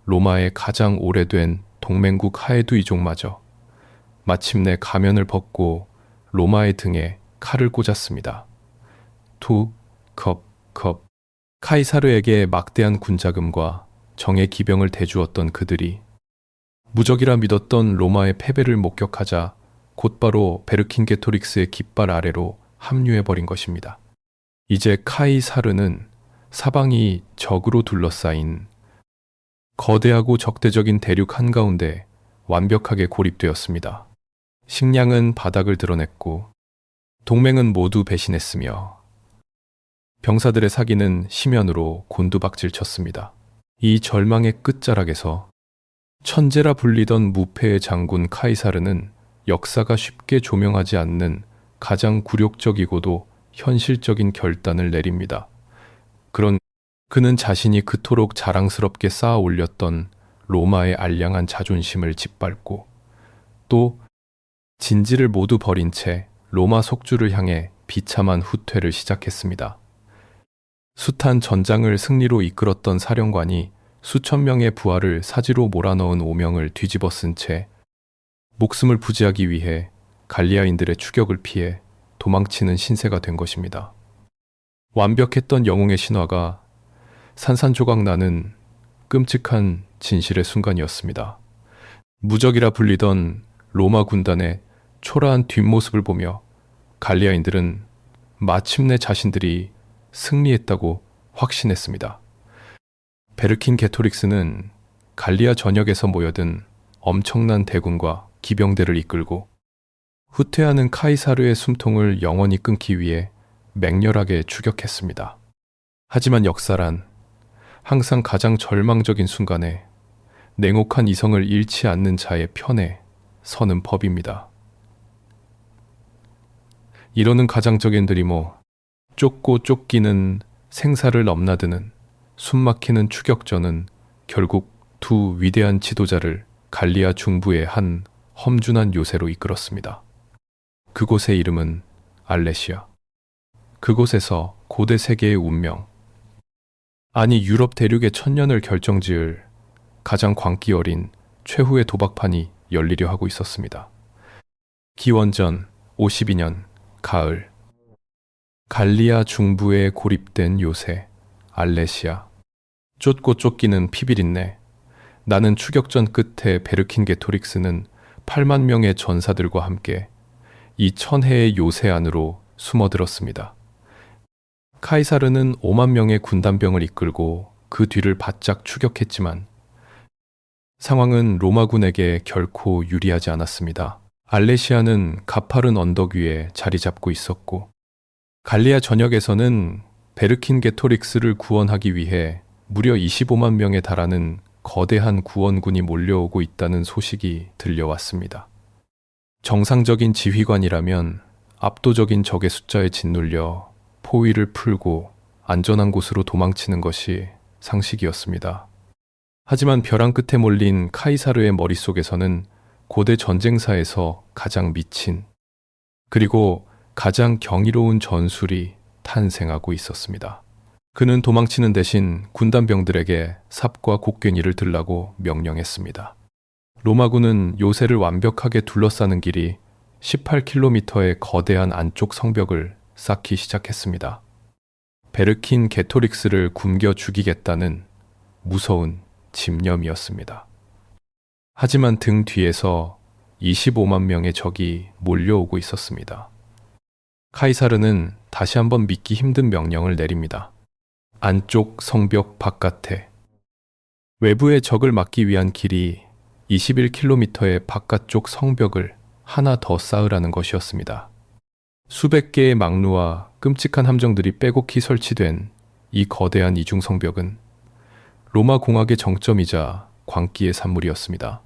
로마의 가장 오래된 동맹국 하에두이족마저 마침내 가면을 벗고 로마의 등에 칼을 꽂았습니다. 컵. 카이사르에게 막대한 군자금과 정예 기병을 대주었던 그들이 무적이라 믿었던 로마의 패배를 목격하자 곧바로 베르킨게토릭스의 깃발 아래로 합류해버린 것입니다. 이제 카이사르는 사방이 적으로 둘러싸인 거대하고 적대적인 대륙 한가운데 완벽하게 고립되었습니다. 식량은 바닥을 드러냈고 동맹은 모두 배신했으며 병사들의 사기는 심연으로 곤두박질 쳤습니다. 이 절망의 끝자락에서 천재라 불리던 무패의 장군 카이사르는 역사가 쉽게 조명하지 않는 가장 굴욕적이고도 현실적인 결단을 내립니다. 그는 자신이 그토록 자랑스럽게 쌓아 올렸던 로마의 알량한 자존심을 짓밟고 또 진지를 모두 버린 채 로마 속주를 향해 비참한 후퇴를 시작했습니다. 숱한 전장을 승리로 이끌었던 사령관이 수천 명의 부하를 사지로 몰아넣은 오명을 뒤집어 쓴 채 목숨을 부지하기 위해 갈리아인들의 추격을 피해 도망치는 신세가 된 것입니다. 완벽했던 영웅의 신화가 산산조각 나는 끔찍한 진실의 순간이었습니다. 무적이라 불리던 로마 군단의 초라한 뒷모습을 보며 갈리아인들은 마침내 자신들이 승리했다고 확신했습니다. 베르킨게토릭스는 갈리아 전역에서 모여든 엄청난 대군과 기병대를 이끌고 후퇴하는 카이사르의 숨통을 영원히 끊기 위해 맹렬하게 추격했습니다. 하지만 역사란 항상 가장 절망적인 순간에 냉혹한 이성을 잃지 않는 자의 편에 서는 법입니다. 이러는 가장적인 드리모, 쫓고 쫓기는 생사를 넘나드는 숨막히는 추격전은 결국 두 위대한 지도자를 갈리아 중부의 한 험준한 요새로 이끌었습니다. 그곳의 이름은 알레시아. 그곳에서 고대 세계의 운명, 아니 유럽 대륙의 천년을 결정지을 가장 광기 어린 최후의 도박판이 열리려 하고 있었습니다. 기원전 52년 가을, 갈리아 중부에 고립된 요새 알레시아. 쫓고 쫓기는 피비린내. 나는 추격전 끝에 베르킨게토릭스는 8만 명의 전사들과 함께 이 천해의 요새 안으로 숨어들었습니다. 카이사르는 5만 명의 군단병을 이끌고 그 뒤를 바짝 추격했지만 상황은 로마군에게 결코 유리하지 않았습니다. 알레시아는 가파른 언덕 위에 자리 잡고 있었고 갈리아 전역에서는 베르킨게토릭스를 구원하기 위해 무려 25만 명에 달하는 거대한 구원군이 몰려오고 있다는 소식이 들려왔습니다. 정상적인 지휘관이라면 압도적인 적의 숫자에 짓눌려 포위를 풀고 안전한 곳으로 도망치는 것이 상식이었습니다. 하지만 벼랑 끝에 몰린 카이사르의 머릿속에서는 고대 전쟁사에서 가장 미친 그리고 가장 경이로운 전술이 탄생하고 있었습니다. 그는 도망치는 대신 군단병들에게 삽과 곡괭이를 들라고 명령했습니다. 로마군은 요새를 완벽하게 둘러싸는 길이 18km의 거대한 안쪽 성벽을 쌓기 시작했습니다. 베르킨게토릭스를 굶겨 죽이겠다는 무서운 집념이었습니다. 하지만 등 뒤에서 25만 명의 적이 몰려오고 있었습니다. 카이사르는 다시 한번 믿기 힘든 명령을 내립니다. 안쪽 성벽 바깥에. 외부의 적을 막기 위한 길이 21km의 바깥쪽 성벽을 하나 더 쌓으라는 것이었습니다. 수백 개의 망루와 끔찍한 함정들이 빼곡히 설치된 이 거대한 이중성벽은 로마 공학의 정점이자 광기의 산물이었습니다.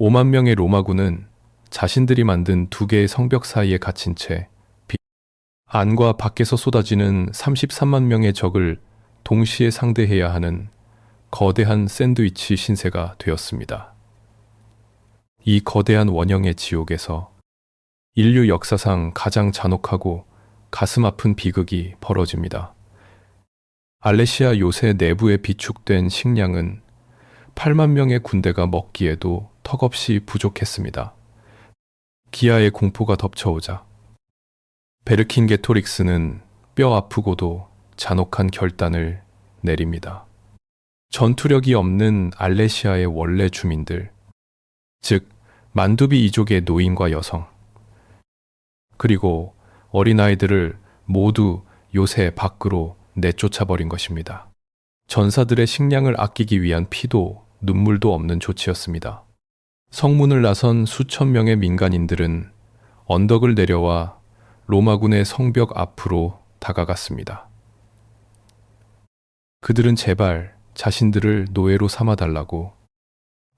5만 명의 로마군은 자신들이 만든 두 개의 성벽 사이에 갇힌 채 안과 밖에서 쏟아지는 33만 명의 적을 동시에 상대해야 하는 거대한 샌드위치 신세가 되었습니다. 이 거대한 원형의 지옥에서 인류 역사상 가장 잔혹하고 가슴 아픈 비극이 벌어집니다. 알레시아 요새 내부에 비축된 식량은 8만 명의 군대가 먹기에도 턱없이 부족했습니다. 기아의 공포가 덮쳐오자 베르킨게토릭스는 뼈 아프고도 잔혹한 결단을 내립니다. 전투력이 없는 알레시아의 원래 주민들, 즉 만두비 이족의 노인과 여성, 그리고 어린아이들을 모두 요새 밖으로 내쫓아버린 것입니다. 전사들의 식량을 아끼기 위한 피도 눈물도 없는 조치였습니다. 성문을 나선 수천 명의 민간인들은 언덕을 내려와 로마군의 성벽 앞으로 다가갔습니다. 그들은 제발 자신들을 노예로 삼아달라고,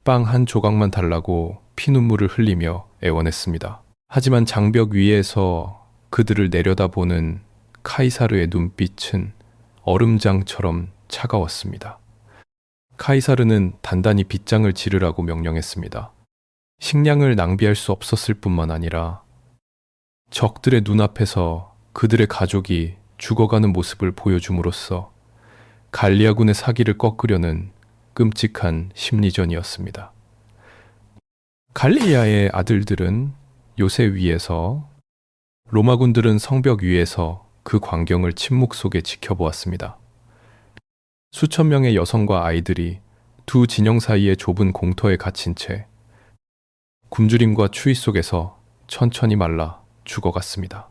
빵 한 조각만 달라고 피눈물을 흘리며 애원했습니다. 하지만 장벽 위에서 그들을 내려다보는 카이사르의 눈빛은 얼음장처럼 차가웠습니다. 카이사르는 단단히 빗장을 지르라고 명령했습니다. 식량을 낭비할 수 없었을 뿐만 아니라 적들의 눈앞에서 그들의 가족이 죽어가는 모습을 보여줌으로써 갈리아군의 사기를 꺾으려는 끔찍한 심리전이었습니다. 갈리아의 아들들은 요새 위에서, 로마군들은 성벽 위에서 그 광경을 침묵 속에 지켜보았습니다. 수천 명의 여성과 아이들이 두 진영 사이의 좁은 공터에 갇힌 채 굶주림과 추위 속에서 천천히 말라 죽어갔습니다.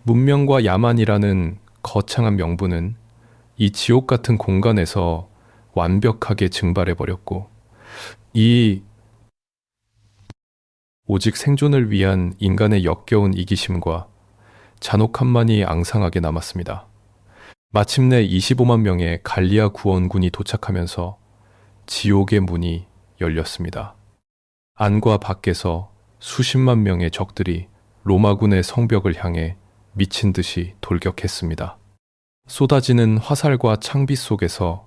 문명과 야만이라는 거창한 명분은 이 지옥 같은 공간에서 완벽하게 증발해버렸고, 이 오직 생존을 위한 인간의 역겨운 이기심과 잔혹함만이 앙상하게 남았습니다. 마침내 25만 명의 갈리아 구원군이 도착하면서 지옥의 문이 열렸습니다. 안과 밖에서 수십만 명의 적들이 로마군의 성벽을 향해 미친 듯이 돌격했습니다. 쏟아지는 화살과 창비 속에서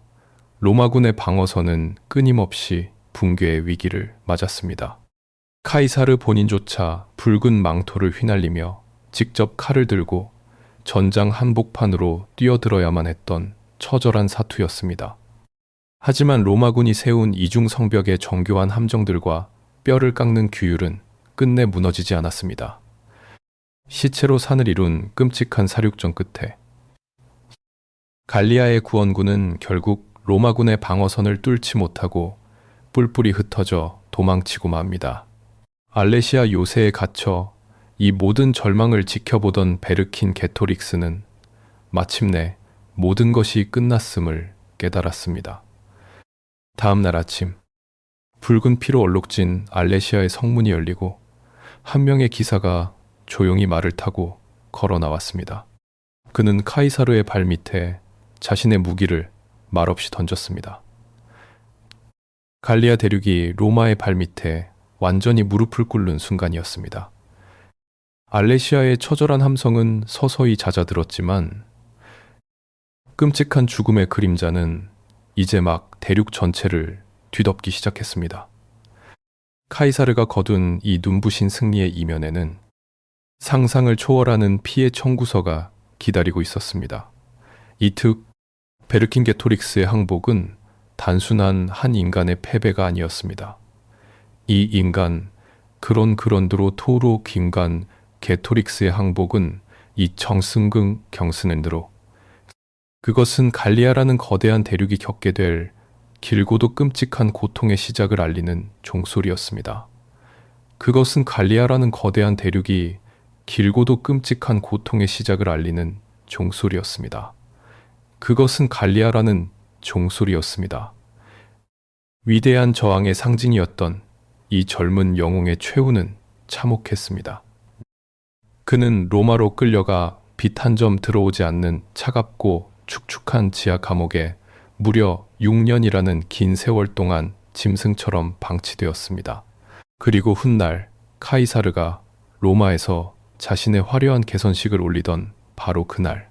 로마군의 방어선은 끊임없이 붕괴의 위기를 맞았습니다. 카이사르 본인조차 붉은 망토를 휘날리며 직접 칼을 들고 전장 한복판으로 뛰어들어야만 했던 처절한 사투였습니다. 하지만 로마군이 세운 이중 성벽의 정교한 함정들과 뼈를 깎는 규율은 끝내 무너지지 않았습니다. 시체로 산을 이룬 끔찍한 사륙전 끝에 갈리아의 구원군은 결국 로마군의 방어선을 뚫지 못하고 뿔뿔이 흩어져 도망치고 맙니다. 알레시아 요새에 갇혀 이 모든 절망을 지켜보던 베르킨 게토릭스는 마침내 모든 것이 끝났음을 깨달았습니다. 다음 날 아침, 붉은 피로 얼룩진 알레시아의 성문이 열리고 한 명의 기사가 조용히 말을 타고 걸어 나왔습니다. 그는 카이사르의 발 밑에 자신의 무기를 말없이 던졌습니다. 갈리아 대륙이 로마의 발 밑에 완전히 무릎을 꿇는 순간이었습니다. 알레시아의 처절한 함성은 서서히 잦아들었지만 끔찍한 죽음의 그림자는 이제 막 대륙 전체를 뒤덮기 시작했습니다. 카이사르가 거둔 이 눈부신 승리의 이면에는 상상을 초월하는 피해 청구서가 기다리고 있었습니다. 이특 베르킨게토릭스의 항복은 단순한 한 인간의 패배가 아니었습니다. 이 인간 그런드로 토로 긴간 게토릭스의 항복은 이 정승근 경스는드로 그것은 갈리아라는 거대한 대륙이 겪게 될 길고도 끔찍한 고통의 시작을 알리는 종소리였습니다. 그것은 갈리아라는 거대한 대륙이 길고도 끔찍한 고통의 시작을 알리는 종소리였습니다. 그것은 갈리아라는 종소리였습니다. 위대한 저항의 상징이었던 이 젊은 영웅의 최후는 참혹했습니다. 그는 로마로 끌려가 빛 한 점 들어오지 않는 차갑고 축축한 지하 감옥에 무려 6년이라는 긴 세월 동안 짐승처럼 방치되었습니다. 그리고 훗날 카이사르가 로마에서 자신의 화려한 개선식을 올리던 바로 그날,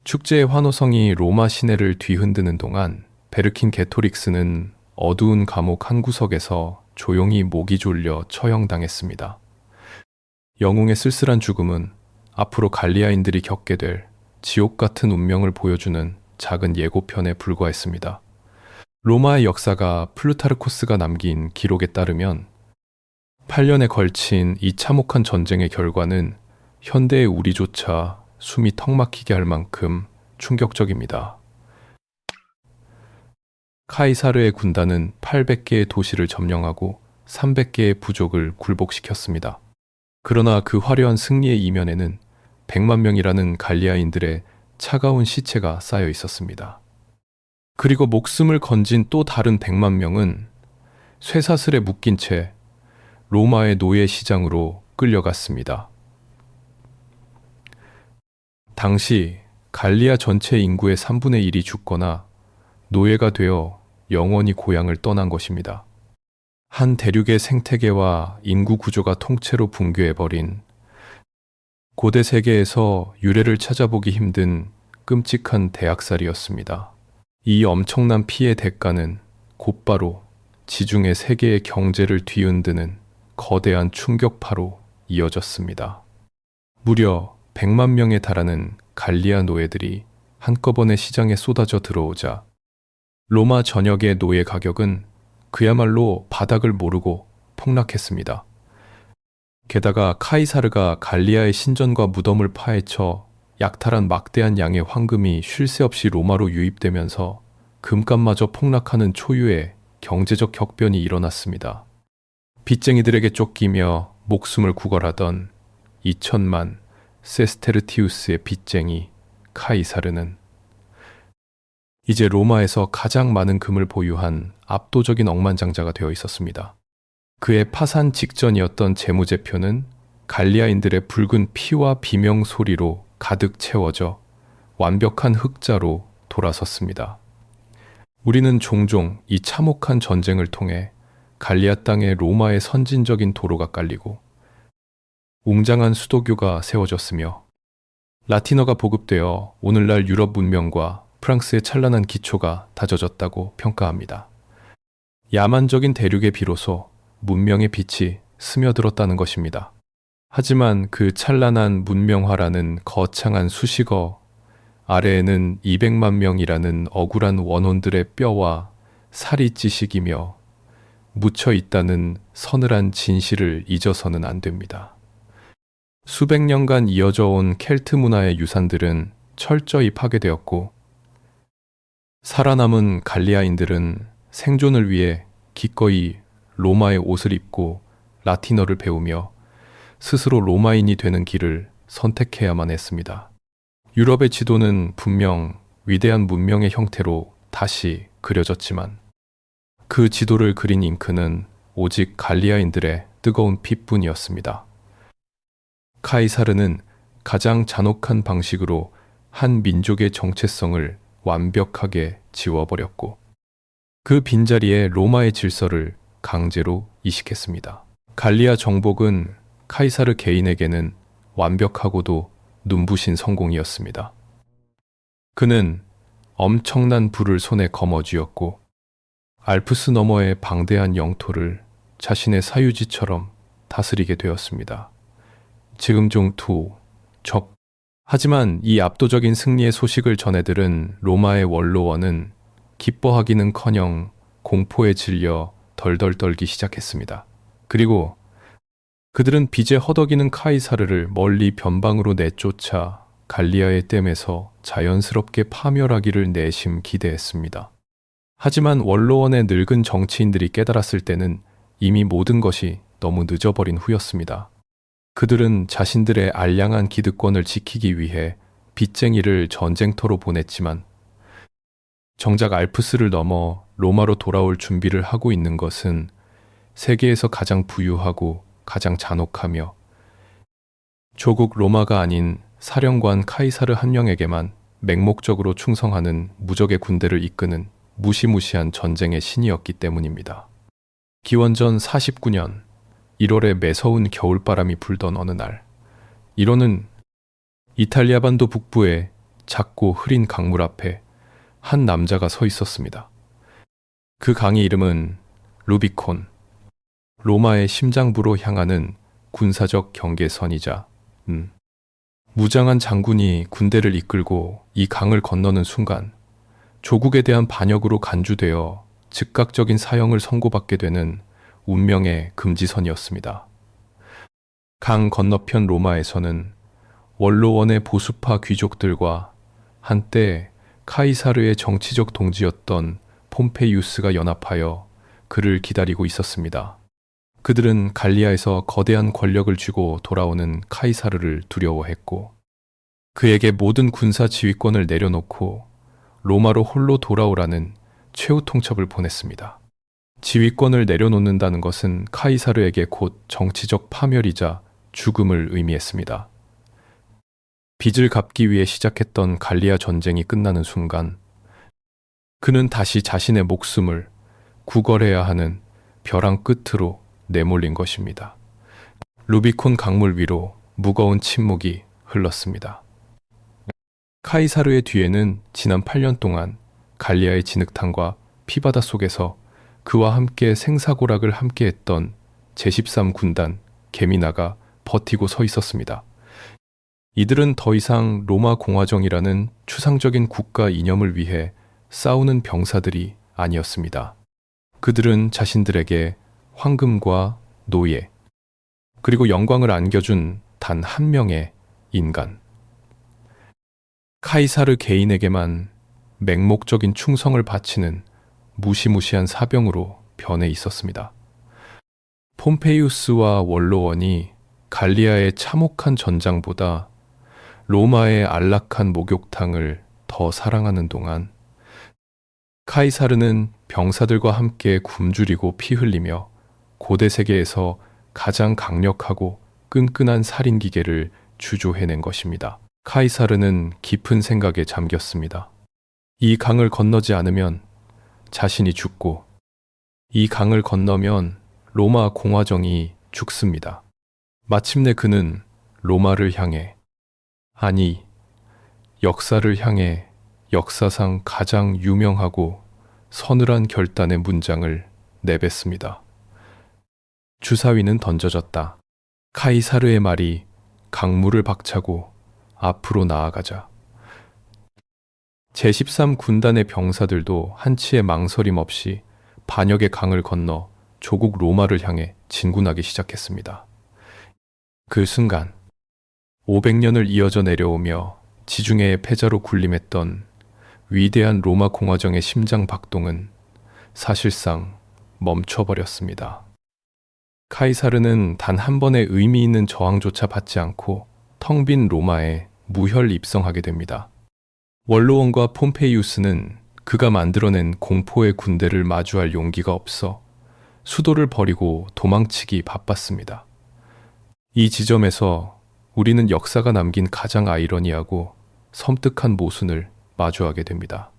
축제의 환호성이 로마 시내를 뒤흔드는 동안 베르킨 게토릭스는 어두운 감옥 한 구석에서 조용히 목이 졸려 처형당했습니다. 영웅의 쓸쓸한 죽음은 앞으로 갈리아인들이 겪게 될 지옥 같은 운명을 보여주는 작은 예고편에 불과했습니다. 로마의 역사가 플루타르코스가 남긴 기록에 따르면 8년에 걸친 이 참혹한 전쟁의 결과는 현대의 우리조차 숨이 턱 막히게 할 만큼 충격적입니다. 카이사르의 군단은 800개의 도시를 점령하고 300개의 부족을 굴복시켰습니다. 그러나 그 화려한 승리의 이면에는 100만 명이라는 갈리아인들의 차가운 시체가 쌓여 있었습니다. 그리고 목숨을 건진 또 다른 100만 명은 쇠사슬에 묶인 채 로마의 노예 시장으로 끌려갔습니다. 당시 갈리아 전체 인구의 3분의 1이 죽거나 노예가 되어 영원히 고향을 떠난 것입니다. 한 대륙의 생태계와 인구 구조가 통째로 붕괴해버린 고대 세계에서 유래를 찾아보기 힘든 끔찍한 대학살이었습니다. 이 엄청난 피해 대가는 곧바로 지중해 세계의 경제를 뒤흔드는 거대한 충격파로 이어졌습니다. 무려 100만 명에 달하는 갈리아 노예들이 한꺼번에 시장에 쏟아져 들어오자 로마 전역의 노예 가격은 그야말로 바닥을 모르고 폭락했습니다. 게다가 카이사르가 갈리아의 신전과 무덤을 파헤쳐 약탈한 막대한 양의 황금이 쉴 새 없이 로마로 유입되면서 금값마저 폭락하는 초유의 경제적 격변이 일어났습니다. 빚쟁이들에게 쫓기며 목숨을 구걸하던 2천만, 세스테르티우스의 빚쟁이 카이사르는 이제 로마에서 가장 많은 금을 보유한 압도적인 억만장자가 되어 있었습니다. 그의 파산 직전이었던 재무제표는 갈리아인들의 붉은 피와 비명 소리로 가득 채워져 완벽한 흑자로 돌아섰습니다. 우리는 종종 이 참혹한 전쟁을 통해 갈리아 땅에 로마의 선진적인 도로가 깔리고 웅장한 수도교가 세워졌으며 라틴어가 보급되어 오늘날 유럽 문명과 프랑스의 찬란한 기초가 다져졌다고 평가합니다. 야만적인 대륙에 비로소 문명의 빛이 스며들었다는 것입니다. 하지만 그 찬란한 문명화라는 거창한 수식어 아래에는 200만 명이라는 억울한 원혼들의 뼈와 살이 찌식이며 묻혀 있다는 서늘한 진실을 잊어서는 안 됩니다. 수백 년간 이어져 온 켈트 문화의 유산들은 철저히 파괴되었고 살아남은 갈리아인들은 생존을 위해 기꺼이 로마의 옷을 입고 라틴어를 배우며 스스로 로마인이 되는 길을 선택해야만 했습니다. 유럽의 지도는 분명 위대한 문명의 형태로 다시 그려졌지만 그 지도를 그린 잉크는 오직 갈리아인들의 뜨거운 피뿐이었습니다. 카이사르는 가장 잔혹한 방식으로 한 민족의 정체성을 완벽하게 지워버렸고 그 빈자리에 로마의 질서를 강제로 이식했습니다. 갈리아 정복은 카이사르 개인에게는 완벽하고도 눈부신 성공이었습니다. 그는 엄청난 부를 손에 거머쥐었고 알프스 너머의 방대한 영토를 자신의 사유지처럼 다스리게 되었습니다. 지금종투 적. 하지만 이 압도적인 승리의 소식을 전해들은 로마의 원로원은 기뻐하기는커녕 공포에 질려 덜덜 떨기 시작했습니다. 그리고 그들은 빚에 허덕이는 카이사르를 멀리 변방으로 내쫓아 갈리아의 댐에서 자연스럽게 파멸하기를 내심 기대했습니다. 하지만 원로원의 늙은 정치인들이 깨달았을 때는 이미 모든 것이 너무 늦어버린 후였습니다. 그들은 자신들의 알량한 기득권을 지키기 위해 빚쟁이를 전쟁터로 보냈지만 정작 알프스를 넘어 로마로 돌아올 준비를 하고 있는 것은 세계에서 가장 부유하고 가장 잔혹하며 조국 로마가 아닌 사령관 카이사르 한 명에게만 맹목적으로 충성하는 무적의 군대를 이끄는 무시무시한 전쟁의 신이었기 때문입니다. 기원전 49년 1월에 매서운 겨울바람이 불던 어느 날, 이로는 이탈리아 반도 북부의 작고 흐린 강물 앞에 한 남자가 서 있었습니다. 그 강의 이름은 루비콘, 로마의 심장부로 향하는 군사적 경계선이자 무장한 장군이 군대를 이끌고 이 강을 건너는 순간 조국에 대한 반역으로 간주되어 즉각적인 사형을 선고받게 되는 운명의 금지선이었습니다. 강 건너편 로마에서는 원로원의 보수파 귀족들과 한때 카이사르의 정치적 동지였던 폼페이우스가 연합하여 그를 기다리고 있었습니다. 그들은 갈리아에서 거대한 권력을 쥐고 돌아오는 카이사르를 두려워했고 그에게 모든 군사 지휘권을 내려놓고 로마로 홀로 돌아오라는 최후 통첩을 보냈습니다. 지휘권을 내려놓는다는 것은 카이사르에게 곧 정치적 파멸이자 죽음을 의미했습니다. 빚을 갚기 위해 시작했던 갈리아 전쟁이 끝나는 순간 그는 다시 자신의 목숨을 구걸해야 하는 벼랑 끝으로 내몰린 것입니다. 루비콘 강물 위로 무거운 침묵이 흘렀습니다. 카이사르의 뒤에는 지난 8년 동안 갈리아의 진흙탕과 피바다 속에서 그와 함께 생사고락을 함께했던 제13군단 게미나가 버티고 서 있었습니다. 이들은 더 이상 로마 공화정이라는 추상적인 국가 이념을 위해 싸우는 병사들이 아니었습니다. 그들은 자신들에게 황금과 노예, 그리고 영광을 안겨준 단 한 명의 인간, 카이사르 개인에게만 맹목적인 충성을 바치는 무시무시한 사병으로 변해 있었습니다. 폼페이우스와 원로원이 갈리아의 참혹한 전장보다 로마의 안락한 목욕탕을 더 사랑하는 동안 카이사르는 병사들과 함께 굶주리고 피 흘리며 고대 세계에서 가장 강력하고 끈끈한 살인 기계를 주조해낸 것입니다. 카이사르는 깊은 생각에 잠겼습니다. 이 강을 건너지 않으면 자신이 죽고 이 강을 건너면 로마 공화정이 죽습니다. 마침내 그는 로마를 향해, 아니, 역사를 향해 역사상 가장 유명하고 서늘한 결단의 문장을 내뱉습니다. 주사위는 던져졌다. 카이사르의 말이 강물을 박차고 앞으로 나아가자. 제13군단의 병사들도 한치의 망설임 없이 반역의 강을 건너 조국 로마를 향해 진군하기 시작했습니다. 그 순간 500년을 이어져 내려오며 지중해의 패자로 군림했던 위대한 로마 공화정의 심장 박동은 사실상 멈춰버렸습니다. 카이사르는 단 한 번의 의미 있는 저항조차 받지 않고 텅 빈 로마에 무혈 입성하게 됩니다. 원로원과 폼페이우스는 그가 만들어낸 공포의 군대를 마주할 용기가 없어 수도를 버리고 도망치기 바빴습니다. 이 지점에서 우리는 역사가 남긴 가장 아이러니하고 섬뜩한 모순을 마주하게 됩니다.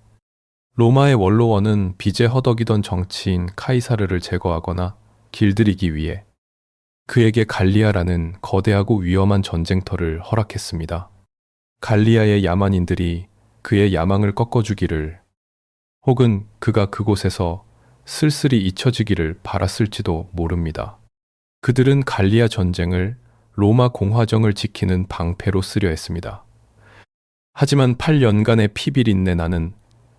로마의 원로원은 빚에 허덕이던 정치인 카이사르를 제거하거나 길들이기 위해 그에게 갈리아라는 거대하고 위험한 전쟁터를 허락했습니다. 갈리아의 야만인들이 그의 야망을 꺾어주기를 혹은 그가 그곳에서 쓸쓸히 잊혀지기를 바랐을지도 모릅니다. 그들은 갈리아 전쟁을 로마 공화정을 지키는 방패로 쓰려 했습니다. 하지만 8년간의 피비린내 나는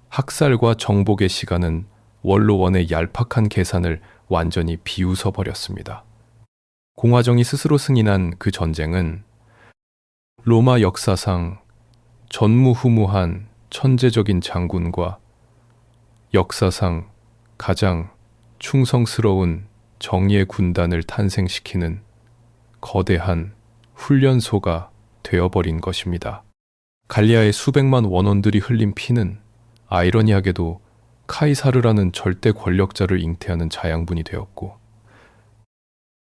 학살과 정복의 시간은 원로원의 얄팍한 계산을 완전히 비웃어버렸습니다. 공화정이 스스로 승인한 그 전쟁은 로마 역사상 전무후무한 천재적인 장군과 역사상 가장 충성스러운 정의의 군단을 탄생시키는 거대한 훈련소가 되어버린 것입니다. 갈리아의 수백만 원원들이 흘린 피는 아이러니하게도 카이사르라는 절대 권력자를 잉태하는 자양분이 되었고,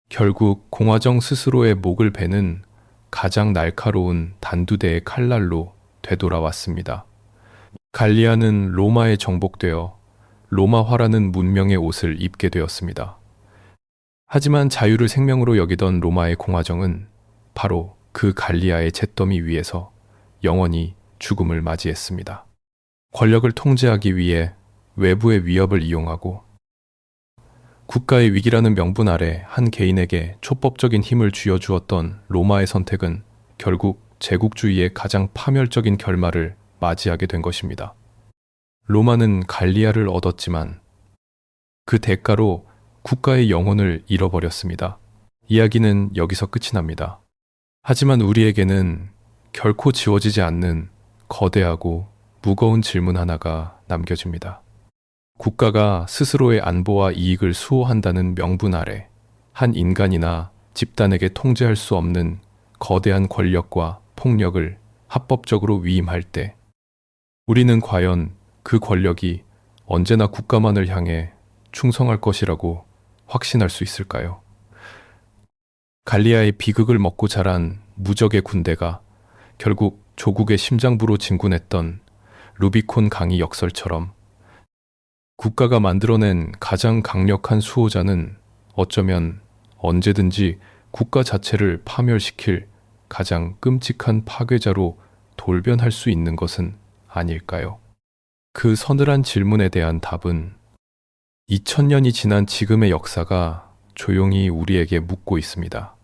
결국 공화정 스스로의 목을 베는 가장 날카로운 단두대의 칼날로 되돌아왔습니다. 갈리아는 로마에 정복되어 로마화라는 문명의 옷을 입게 되었습니다. 하지만 자유를 생명으로 여기던 로마의 공화정은 바로 그 갈리아의 잿더미 위에서 영원히 죽음을 맞이했습니다. 권력을 통제하기 위해 외부의 위협을 이용하고 국가의 위기라는 명분 아래 한 개인에게 초법적인 힘을 쥐어주었던 로마의 선택은 결국 제국주의의 가장 파멸적인 결말을 맞이하게 된 것입니다. 로마는 갈리아를 얻었지만 그 대가로 국가의 영혼을 잃어버렸습니다. 이야기는 여기서 끝이 납니다. 하지만 우리에게는 결코 지워지지 않는 거대하고 무거운 질문 하나가 남겨집니다. 국가가 스스로의 안보와 이익을 수호한다는 명분 아래 한 인간이나 집단에게 통제할 수 없는 거대한 권력과 폭력을 합법적으로 위임할 때 우리는 과연 그 권력이 언제나 국가만을 향해 충성할 것이라고 확신할 수 있을까요? 갈리아의 비극을 먹고 자란 무적의 군대가 결국 조국의 심장부로 진군했던 루비콘 강의 역설처럼 국가가 만들어낸 가장 강력한 수호자는 어쩌면 언제든지 국가 자체를 파멸시킬 가장 끔찍한 파괴자로 돌변할 수 있는 것은 아닐까요? 그 서늘한 질문에 대한 답은 2000년이 지난 지금의 역사가 조용히 우리에게 묻고 있습니다.